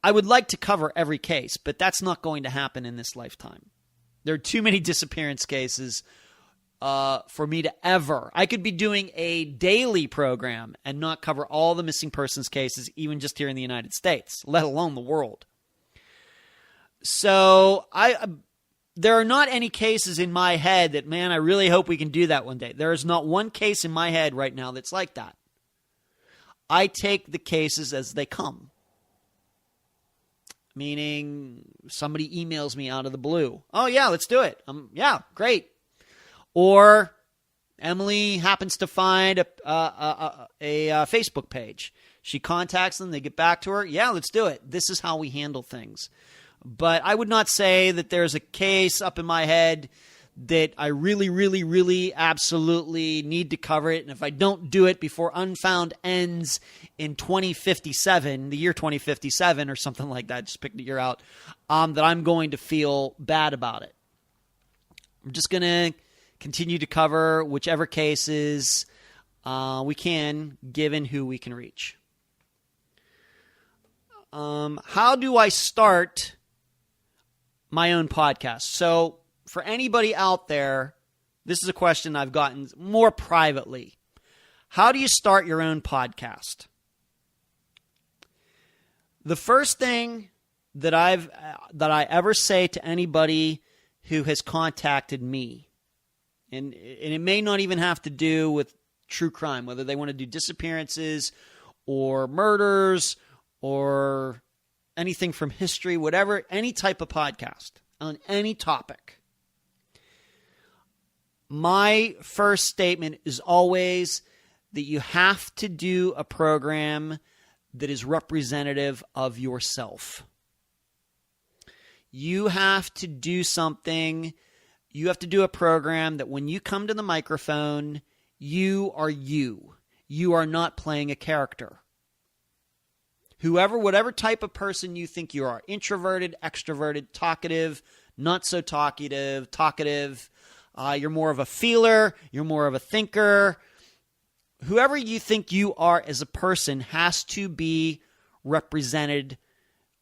A: I would like to cover every case, but that's not going to happen in this lifetime. There are too many disappearance cases for me to ever. I could be doing a daily program and not cover all the missing persons cases, even just here in the United States, let alone the world. So there are not any cases in my head that, man, I really hope we can do that one day. There is not one case in my head right now that's like that. I take the cases as they come. Meaning somebody emails me out of the blue. Oh, yeah, let's do it. Yeah, great. Or Emily happens to find a Facebook page. She contacts them. They get back to her. Yeah, let's do it. This is how we handle things. But I would not say that there's a case up in my head that I really, really, really absolutely need to cover it. And if I don't do it before Unfound ends in 2057, the year 2057 or something like that, just pick the year out, that I'm going to feel bad about it. I'm just going to continue to cover whichever cases we can, given who we can reach. How do I start my own podcast? So for anybody out there, this is a question I've gotten more privately. How do you start your own podcast? The first thing that I ever say to anybody who has contacted me, and it may not even have to do with true crime, whether they want to do disappearances or murders or anything from history, whatever, any type of podcast on any topic. My first statement is always that you have to do a program that is representative of yourself. You have to do something. You have to do a program that when you come to the microphone, you are you. You are not playing a character. Whatever type of person you think you are, introverted, extroverted, talkative, not so talkative, you're more of a feeler, you're more of a thinker. Whoever you think you are as a person has to be represented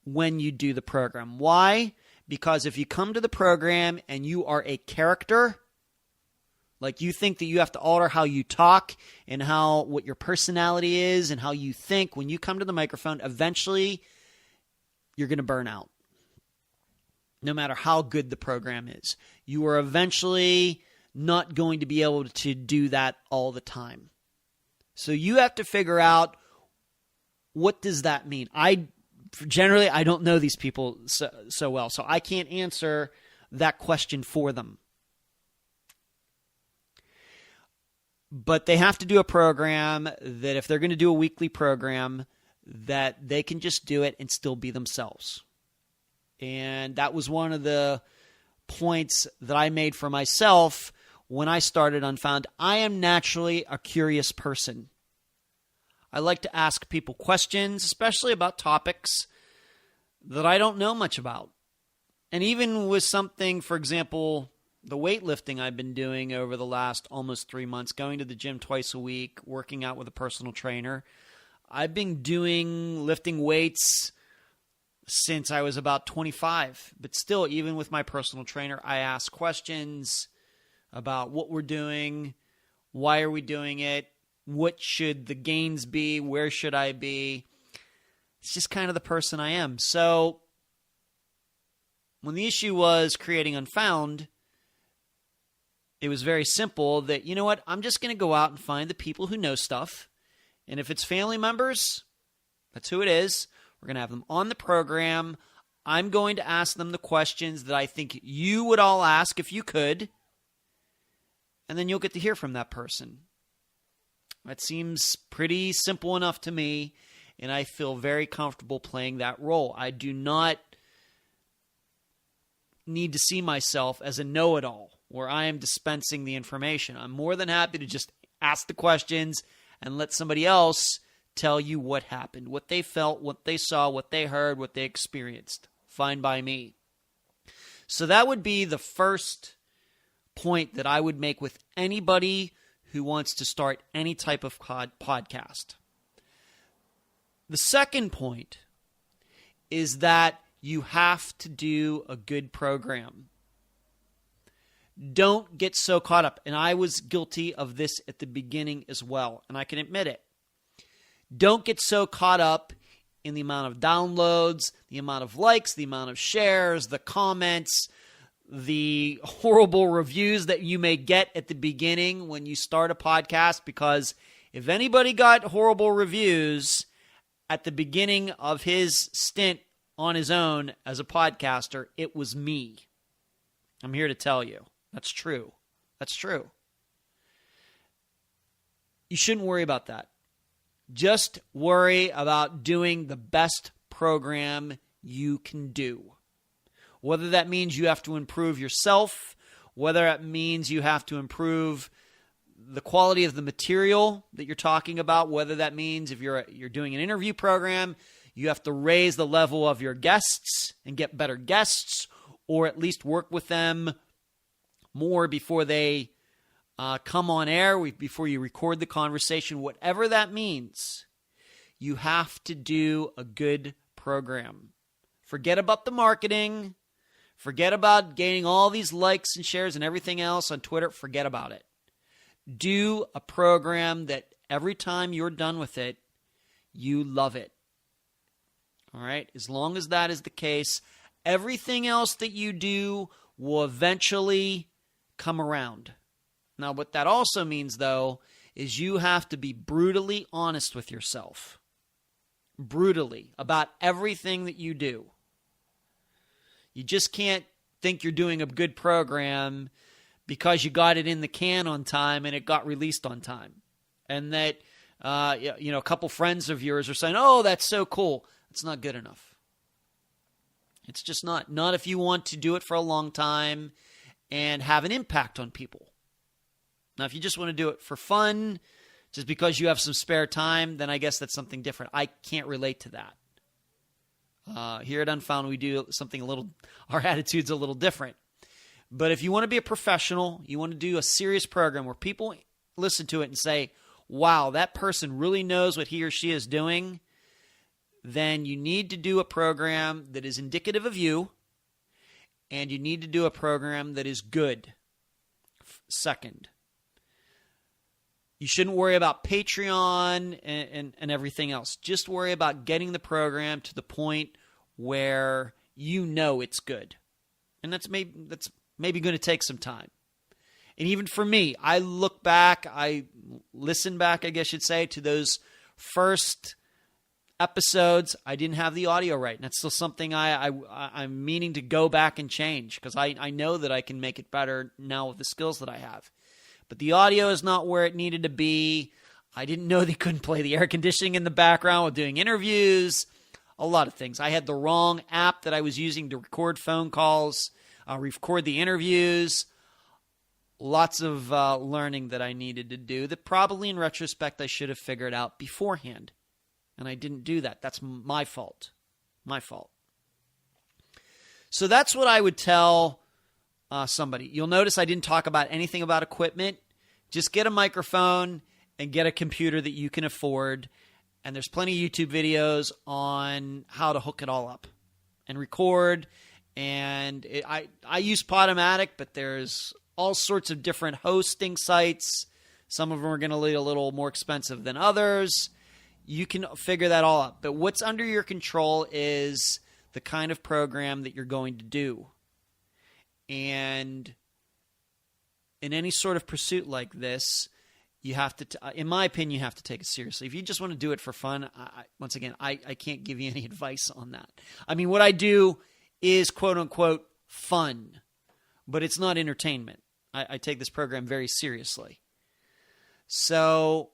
A: when you do the program. Why? Because if you come to the program and you are a character, like you think that you have to alter how you talk and what your personality is and how you think, when you come to the microphone, eventually you're going to burn out. No matter how good the program is, you are eventually not going to be able to do that all the time. So you have to figure out, what does that mean? I don't know these people so well, so I can't answer that question for them. But they have to do a program that, if they're going to do a weekly program, that they can just do it and still be themselves. And that was one of the points that I made for myself when I started Unfound. I am naturally a curious person. I like to ask people questions, especially about topics that I don't know much about. And even with something, for example, the weightlifting I've been doing over the last almost 3 months, going to the gym twice a week, working out with a personal trainer. I've been lifting weights since I was about 25. But still, even with my personal trainer, I ask questions about what we're doing, why are we doing it, what should the gains be, where should I be. It's just kind of the person I am. So when the issue was creating Unfound, it was very simple that, you know what, I'm just going to go out and find the people who know stuff. And if it's family members, that's who it is. We're going to have them on the program. I'm going to ask them the questions that I think you would all ask if you could. And then you'll get to hear from that person. That seems pretty simple enough to me, and I feel very comfortable playing that role. I do not need to see myself as a know-it-all, where I am dispensing the information. I'm more than happy to just ask the questions and let somebody else tell you what happened, what they felt, what they saw, what they heard, what they experienced. Fine by me. So that would be the first point that I would make with anybody who wants to start any type of podcast. The second point is that you have to do a good program. Don't get so caught up. And I was guilty of this at the beginning as well, and I can admit it. Don't get so caught up in the amount of downloads, the amount of likes, the amount of shares, the comments, the horrible reviews that you may get at the beginning when you start a podcast, because if anybody got horrible reviews at the beginning of his stint on his own as a podcaster, it was me. I'm here to tell you. That's true. That's true. You shouldn't worry about that. Just worry about doing the best program you can do. Whether that means you have to improve yourself, whether it means you have to improve the quality of the material that you're talking about, whether that means if you're doing an interview program, you have to raise the level of your guests and get better guests, or at least work with them more before they come on air, before you record the conversation. Whatever that means, you have to do a good program. Forget about the marketing. Forget about gaining all these likes and shares and everything else on Twitter. Forget about it. Do a program that every time you're done with it, you love it. All right? As long as that is the case, everything else that you do will eventually come around. Now, what that also means, though, is you have to be brutally honest with yourself. Brutally. About everything that you do. You just can't think you're doing a good program because you got it in the can on time and it got released on time. And that, a couple friends of yours are saying, oh, that's so cool. It's not good enough. It's just not. Not if you want to do it for a long time and have an impact on people. Now, if you just want to do it for fun, just because you have some spare time, then I guess that's something different. I can't relate to that. Here at Unfound, we do something our attitude's a little different. But if you want to be a professional, you want to do a serious program where people listen to it and say, wow, that person really knows what he or she is doing, then you need to do a program that is indicative of you, and you need to do a program that is good. Second, you shouldn't worry about Patreon and everything else. Just worry about getting the program to the point where you know it's good. And that's maybe going to take some time. And even for me, I listen back, I guess you'd say, to those first episodes. I didn't have the audio right. And that's still something I'm meaning to go back and change, because I know that I can make it better now with the skills that I have. But the audio is not where it needed to be. I didn't know they couldn't play the air conditioning in the background while doing interviews. A lot of things. I had the wrong app that I was using to record phone calls, record the interviews. Lots of learning that I needed to do that probably in retrospect I should have figured out beforehand. And I didn't do that. That's my fault. My fault. So that's what I would tell somebody. You'll notice I didn't talk about anything about equipment. Just get a microphone and get a computer that you can afford. And there's plenty of YouTube videos on how to hook it all up and record. And I use Podomatic, but there's all sorts of different hosting sites. Some of them are going to be a little more expensive than others. You can figure that all out. But what's under your control is the kind of program that you're going to do. And in any sort of pursuit like this, you have to, in my opinion, you have to take it seriously. If you just want to do it for fun, once again, I can't give you any advice on that. I mean, what I do is quote-unquote fun, but it's not entertainment. I take this program very seriously. So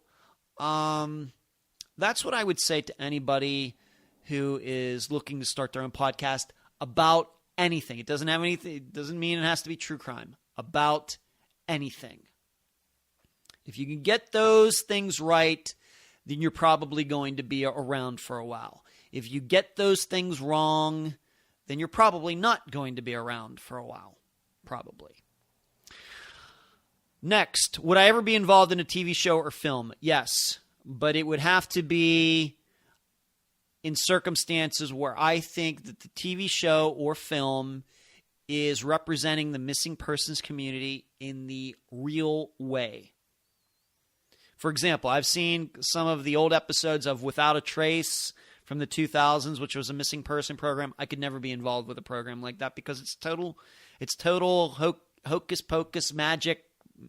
A: that's what I would say to anybody who is looking to start their own podcast about anything. It doesn't have anything. It doesn't mean it has to be true crime. About anything. If you can get those things right, then you're probably going to be around for a while. If you get those things wrong, then you're probably not going to be around for a while. Probably. Next, would I ever be involved in a TV show or film? Yes, but it would have to be in circumstances where I think that the TV show or film is representing the missing persons community in the real way. For example, I've seen some of the old episodes of Without a Trace from the 2000s, which was a missing person program. I could never be involved with a program like that because it's total hocus pocus magic,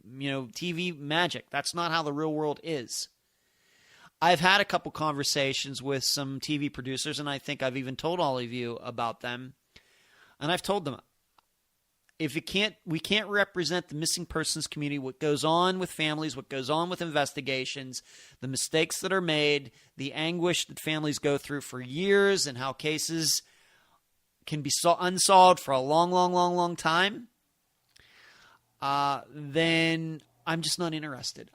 A: TV magic. That's not how the real world is. I've had a couple conversations with some TV producers, and I think I've even told all of you about them. And I've told them, we can't represent the missing persons community, what goes on with families, what goes on with investigations, the mistakes that are made, the anguish that families go through for years, and how cases can be unsolved for a long time, then I'm just not interested.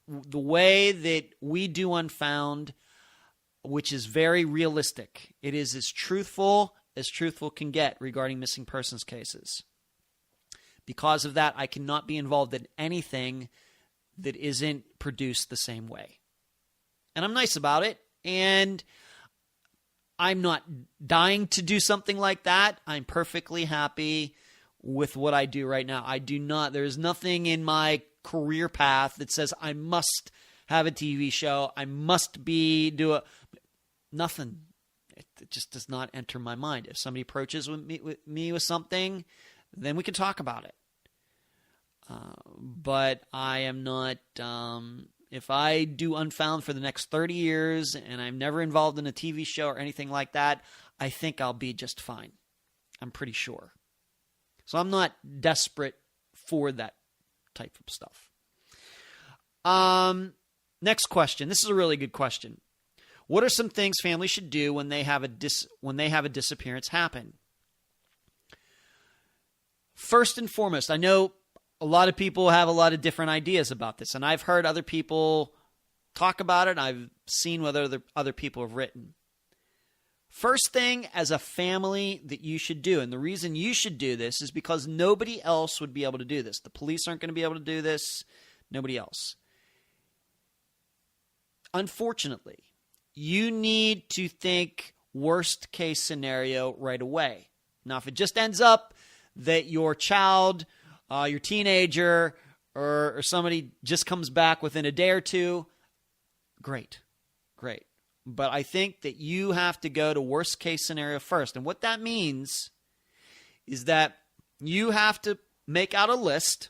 A: The way that we do Unfound, which is very realistic, it is as truthful can get regarding missing persons cases. Because of that, I cannot be involved in anything that isn't produced the same way. And I'm nice about it, and I'm not dying to do something like that. I'm perfectly happy with what I do right now. There's nothing in my career path that says I must have a TV show. I must nothing. It just does not enter my mind. If somebody approaches with me with something, then we can talk about it. But I am not, if I do Unfound for the next 30 years and I'm never involved in a TV show or anything like that, I think I'll be just fine. I'm pretty sure. So I'm not desperate for that type of stuff. Next question. This is a really good question. What are some things families should do when they have a disappearance happen? First and foremost, I know a lot of people have a lot of different ideas about this, and I've heard other people talk about it. I've seen what other people have written. First thing as a family that you should do, and the reason you should do this is because nobody else would be able to do this. The police aren't going to be able to do this. Nobody else. Unfortunately, you need to think worst case scenario right away. Now, if it just ends up that your child, your teenager, or somebody just comes back within a day or two, great. But I think that you have to go to worst case scenario first. And what that means is that you have to make out a list.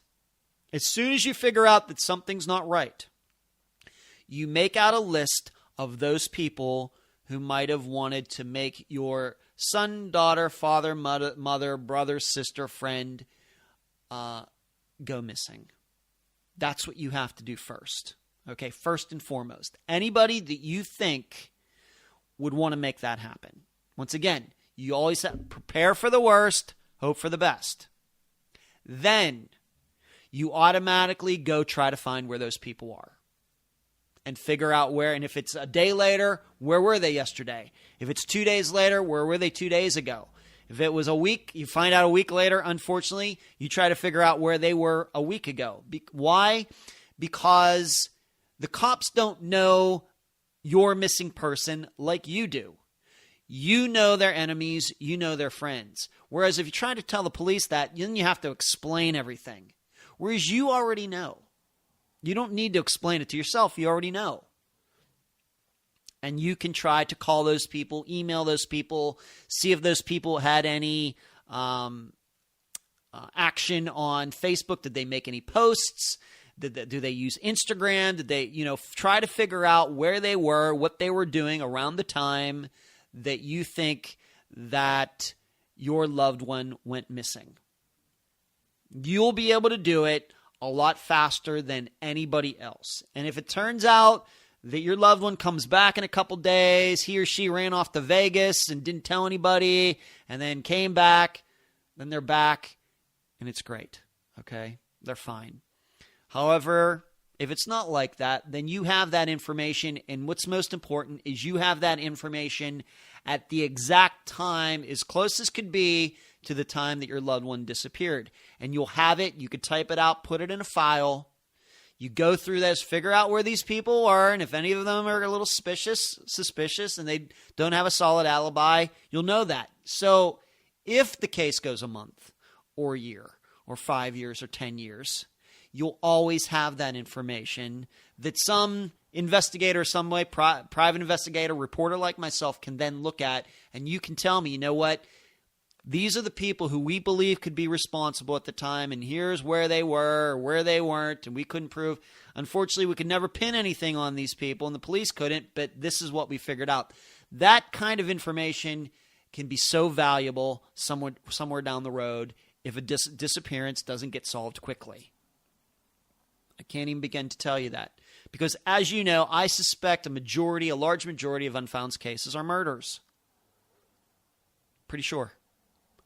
A: As soon as you figure out that something's not right, you make out a list of those people who might have wanted to make your son, daughter, father, mother, brother, sister, friend go missing. That's what you have to do first. Okay, first and foremost. Anybody that you think would want to make that happen. Once again, you always have prepare for the worst, hope for the best. Then you automatically go try to find where those people are and figure out where. And if it's a day later, where were they yesterday? If it's 2 days later, where were they 2 days ago? If it was a week, you find out a week later, unfortunately, you try to figure out where they were a week ago. Why? Because the cops don't know your missing person like you do. You know their enemies, you know their friends. Whereas if you try to tell the police that, then you have to explain everything. Whereas you already know. You don't need to explain it to yourself, you already know. And you can try to call those people, email those people, see if those people had any action on Facebook. Did they make any posts? Do they use Instagram? Did they, try to figure out where they were, what they were doing around the time that you think that your loved one went missing? You'll be able to do it a lot faster than anybody else. And if it turns out that your loved one comes back in a couple days, he or she ran off to Vegas and didn't tell anybody, and then came back, then they're back, and it's great, okay? They're fine. However, If it's not like that, then you have that information, and what's most important is you have that information at the exact time, as close as could be to the time that your loved one disappeared. And you'll have it, you could type it out, put it in a file. You go through this, figure out where these people are, and if any of them are a little suspicious, and they don't have a solid alibi, you'll know that. So if the case goes a month or a year or 5 years or 10 years, you'll always have that information that some investigator, some way, private investigator, reporter like myself can then look at, and you can tell me, you know what, these are the people who we believe could be responsible at the time, and here's where they were or where they weren't, and we couldn't prove. Unfortunately, we could never pin anything on these people, and the police couldn't, but this is what we figured out. That kind of information can be so valuable somewhere down the road if a disappearance doesn't get solved quickly. I can't even begin to tell you that. Because as you know, I suspect a large majority of Unfound's cases are murders. Pretty sure.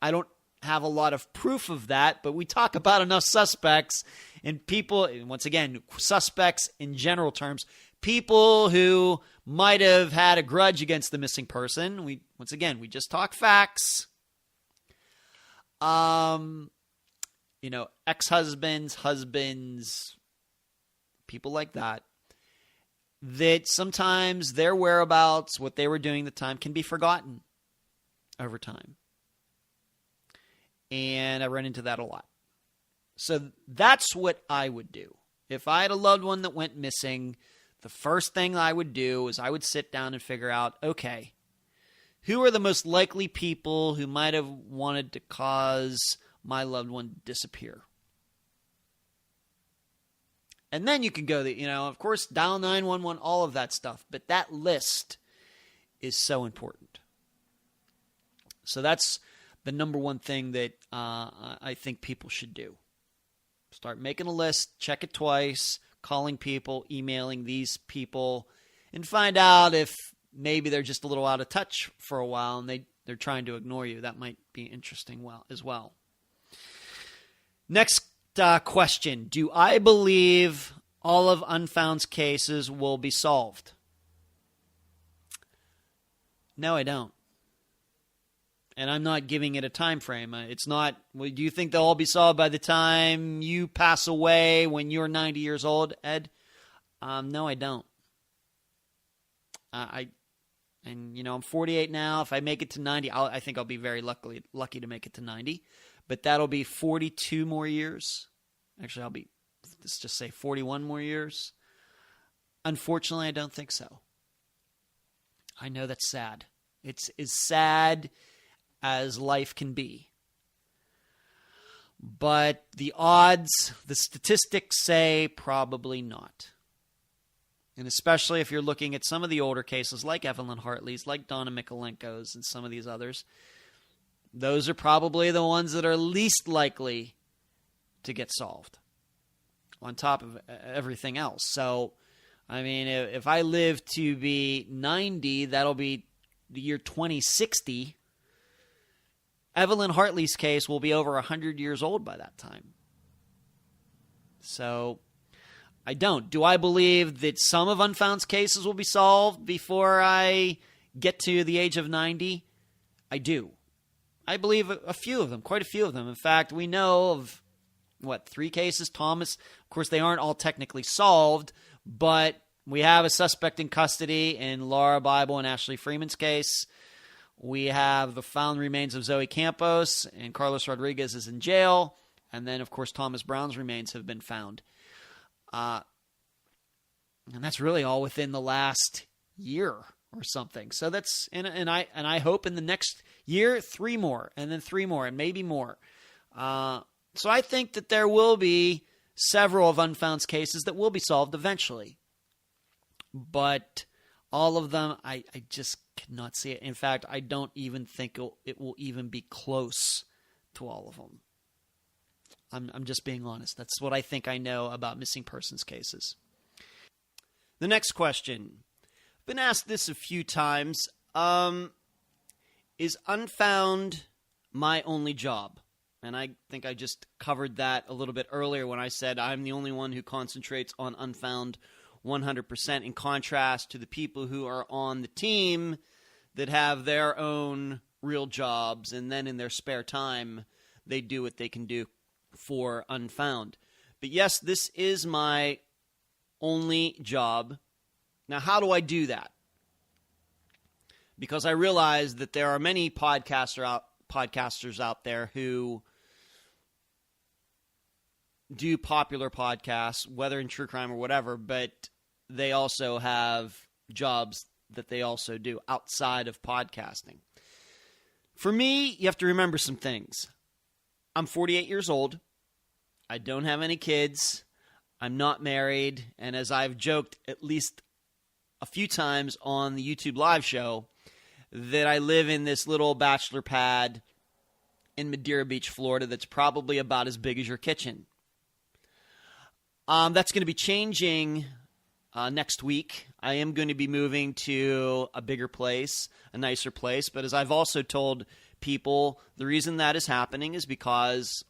A: I don't have a lot of proof of that, but we talk about enough suspects and people, and once again, suspects in general terms, people who might have had a grudge against the missing person. We just talk facts. Ex-husbands, husbands, people like that sometimes their whereabouts, what they were doing at the time, can be forgotten over time. And I run into that a lot. So that's what I would do. If I had a loved one that went missing, the first thing I would do is I would sit down and figure out, okay, who are the most likely people who might have wanted to cause my loved one to disappear? And then you can go, of course, dial 911, all of that stuff. But that list is so important. So that's the number one thing that I think people should do. Start making a list, check it twice, calling people, emailing these people, and find out if maybe they're just a little out of touch for a while and they're trying to ignore you. That might be interesting as well. Next question. Do I believe all of Unfound's cases will be solved? No, I don't. And I'm not giving it a time frame. It's not, do you think they'll all be solved by the time you pass away when you're 90 years old, Ed? No, I don't. I'm 48 now. If I make it to 90, I think I'll be very lucky to make it to 90. But that'll be 42 more years. Actually, let's just say 41 more years. Unfortunately, I don't think so. I know that's sad. It's as sad as life can be. But the odds, the statistics say probably not. And especially if you're looking at some of the older cases like Evelyn Hartley's, like Donna Mikolenko's, and some of these others, those are probably the ones that are least likely to get solved on top of everything else. So, if I live to be 90, that'll be the year 2060. Evelyn Hartley's case will be over 100 years old by that time. So, I don't. Do I believe that some of Unfound's cases will be solved before I get to the age of 90? I do. I believe a few of them, quite a few of them. In fact, we know of, 3 cases? Thomas, of course, they aren't all technically solved, but we have a suspect in custody in Laura Bible and Ashley Freeman's case. We have the found remains of Zoe Campos, and Carlos Rodriguez is in jail. And then, of course, Thomas Brown's remains have been found. And that's really all within the last year or something. So that's, and I hope in the next year, 3 more, and then 3 more, and maybe more. So I think that there will be several of Unfound's cases that will be solved eventually. But all of them, I just cannot see it. In fact, I don't even think it will even be close to all of them. I'm just being honest. That's what I think I know about missing persons cases. The next question. I've been asked this a few times. Is Unfound my only job? And I think I just covered that a little bit earlier when I said I'm the only one who concentrates on Unfound 100%, in contrast to the people who are on the team that have their own real jobs, and then in their spare time, they do what they can do for Unfound. But yes, this is my only job. Now, how do I do that? Because I realize that there are many podcasters out there who do popular podcasts, whether in true crime or whatever, but they also have jobs that they also do outside of podcasting. For me, you have to remember some things. I'm 48 years old. I don't have any kids. I'm not married. And as I've joked at least a few times on the YouTube Live Show, that I live in this little bachelor pad in Madeira Beach, Florida, that's probably about as big as your kitchen. That's going to be changing next week. I am going to be moving to a bigger place, a nicer place. But as I've also told people, the reason that is happening is because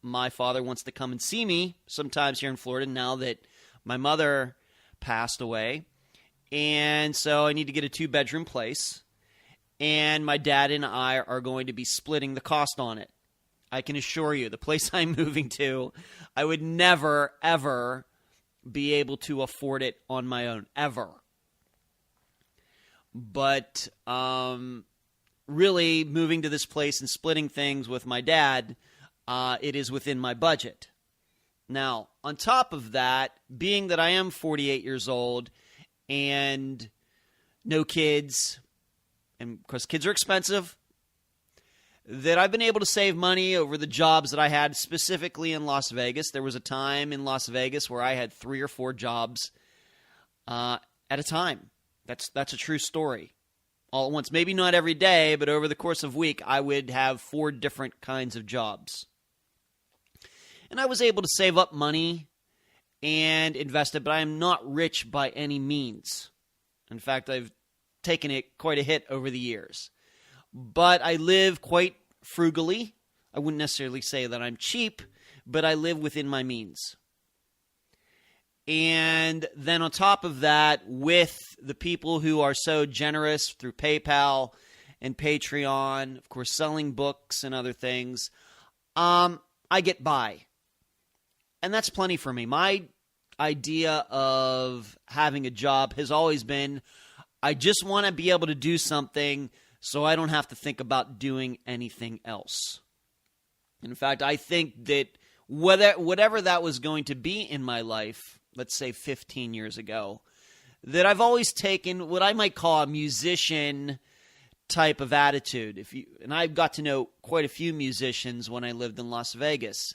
A: my father wants to come and see me sometimes here in Florida now that my mother passed away. And so I need to get a 2-bedroom place. And my dad and I are going to be splitting the cost on it. I can assure you, the place I'm moving to, I would never, ever be able to afford it on my own, ever. But really, moving to this place and splitting things with my dad, it is within my budget. Now, on top of that, being that I am 48 years old and no kids, and because kids are expensive, that I've been able to save money over the jobs that I had specifically in Las Vegas. There was a time in Las Vegas where I had 3 or 4 jobs at a time. That's a true story. All at once. Maybe not every day, but over the course of a week, I would have 4 different kinds of jobs. And I was able to save up money and invest it, but I am not rich by any means. In fact, I've taken it quite a hit over the years. But I live quite frugally. I wouldn't necessarily say that I'm cheap, but I live within my means. And then on top of that, with the people who are so generous through PayPal and Patreon, of course, selling books and other things, I get by. And that's plenty for me. My idea of having a job has always been, I just want to be able to do something so I don't have to think about doing anything else. In fact, I think that whatever that was going to be in my life, let's say 15 years ago, that I've always taken what I might call a musician type of attitude. And I got to know quite a few musicians when I lived in Las Vegas.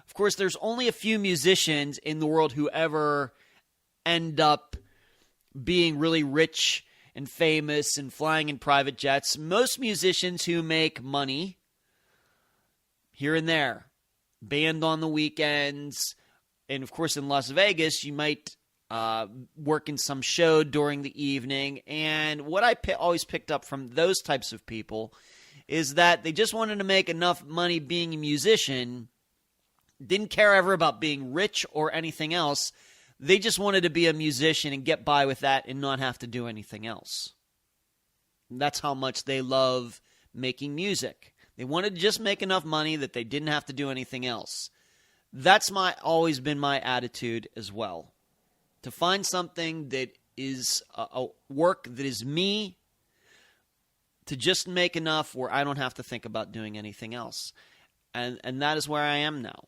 A: Of course, there's only a few musicians in the world who ever end up being really rich and famous and flying in private jets. Most musicians who make money here and there, band on the weekends, and of course in Las Vegas, you might work in some show during the evening. And what I always picked up from those types of people is that they just wanted to make enough money being a musician, didn't care ever about being rich or anything else. They just wanted to be a musician and get by with that and not have to do anything else. And that's how much they love making music. They wanted to just make enough money that they didn't have to do anything else. That's always been my attitude as well. To find something that is a work that is me, to just make enough where I don't have to think about doing anything else. And that is where I am now.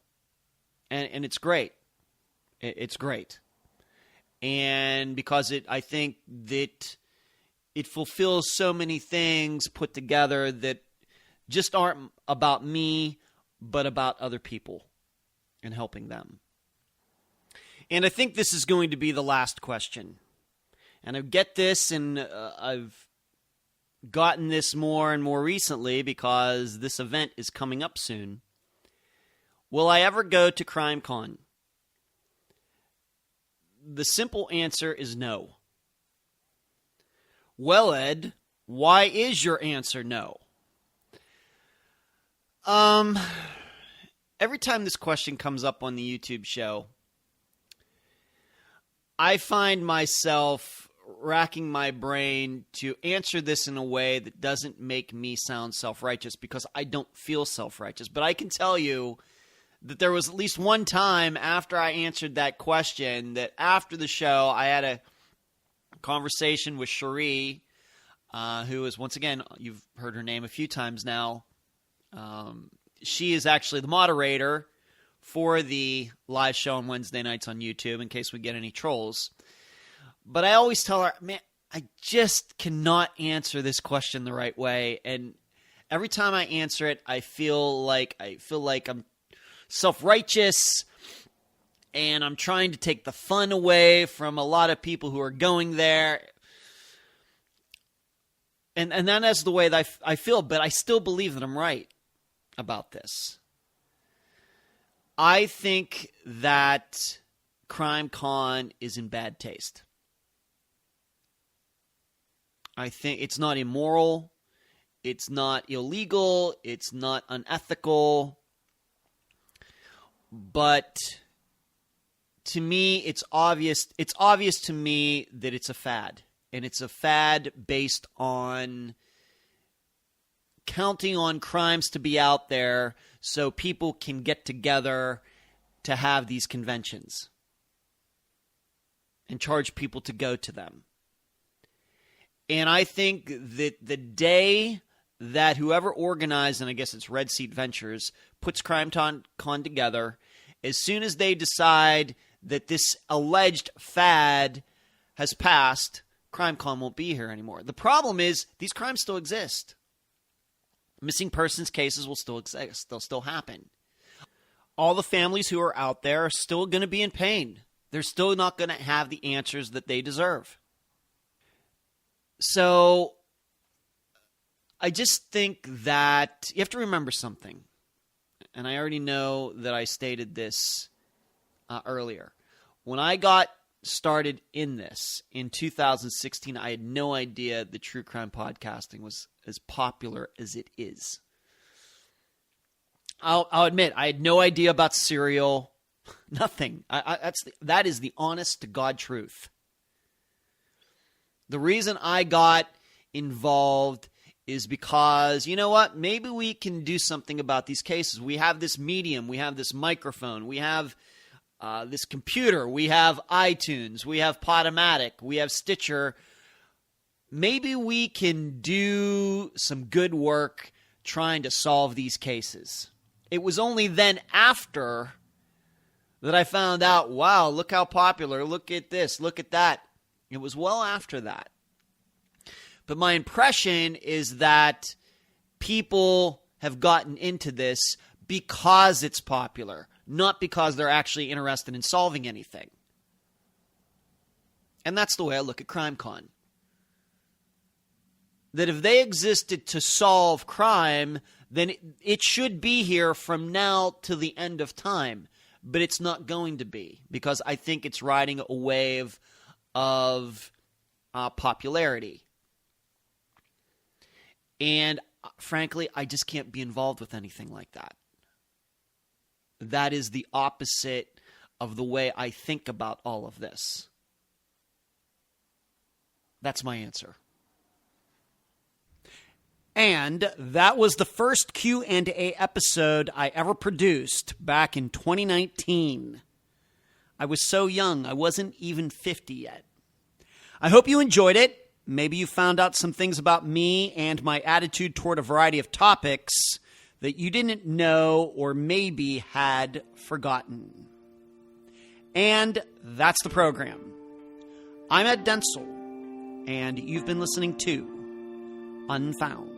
A: And it's great. It's great. And because I think that it fulfills so many things put together that just aren't about me, but about other people and helping them. And I think this is going to be the last question. And I get this, and I've gotten this more and more recently because this event is coming up soon. Will I ever go to CrimeCon? The simple answer is no. Well, Ed, why is your answer no? every time this question comes up on the YouTube show, I find myself racking my brain to answer this in a way that doesn't make me sound self-righteous, because I don't feel self-righteous. But I can tell you that there was at least one time after I answered that question that after the show I had a conversation with Cherie, who is, once again, you've heard her name a few times now. She is actually the moderator for the live show on Wednesday nights on YouTube, in case we get any trolls. But I always tell her, man, I just cannot answer this question the right way. And every time I answer it, I feel like I'm self-righteous, and I'm trying to take the fun away from a lot of people who are going there. And that is the way that I feel, but I still believe that I'm right about this. I think that CrimeCon is in bad taste. I think it's not immoral, it's not illegal, it's not unethical, but to me, it's obvious to me that it's a fad. And it's a fad based on counting on crimes to be out there so people can get together to have these conventions and charge people to go to them. And I think that the day that whoever organized, and I guess it's Red Seat Ventures, puts CrimeCon together, as soon as they decide that this alleged fad has passed, CrimeCon won't be here anymore. The problem is these crimes still exist. Missing persons cases will still exist. They'll still happen. All the families who are out there are still going to be in pain. They're still not going to have the answers that they deserve. So I just think that you have to remember something. And I already know that I stated this earlier. When I got started in this in 2016, I had no idea that true crime podcasting was as popular as it is. I'll admit, I had no idea about Serial. Nothing. That is the honest to God truth. The reason I got involved is because, you know what, maybe we can do something about these cases. We have this medium, we have this microphone, we have this computer, we have iTunes, we have Podomatic, we have Stitcher. Maybe we can do some good work trying to solve these cases. It was only then after that I found out, wow, look how popular, look at this, look at that. It was well after that. But my impression is that people have gotten into this because it's popular, not because they're actually interested in solving anything. And that's the way I look at CrimeCon. That if they existed to solve crime, then it should be here from now to the end of time. But it's not going to be, because I think it's riding a wave of popularity. And frankly, I just can't be involved with anything like that. That is the opposite of the way I think about all of this. That's my answer. And that was the first Q&A episode I ever produced back in 2019. I was so young, I wasn't even 50 yet. I hope you enjoyed it. Maybe you found out some things about me and my attitude toward a variety of topics that you didn't know or maybe had forgotten. And that's the program. I'm Ed Dentzel, and you've been listening to Unfound.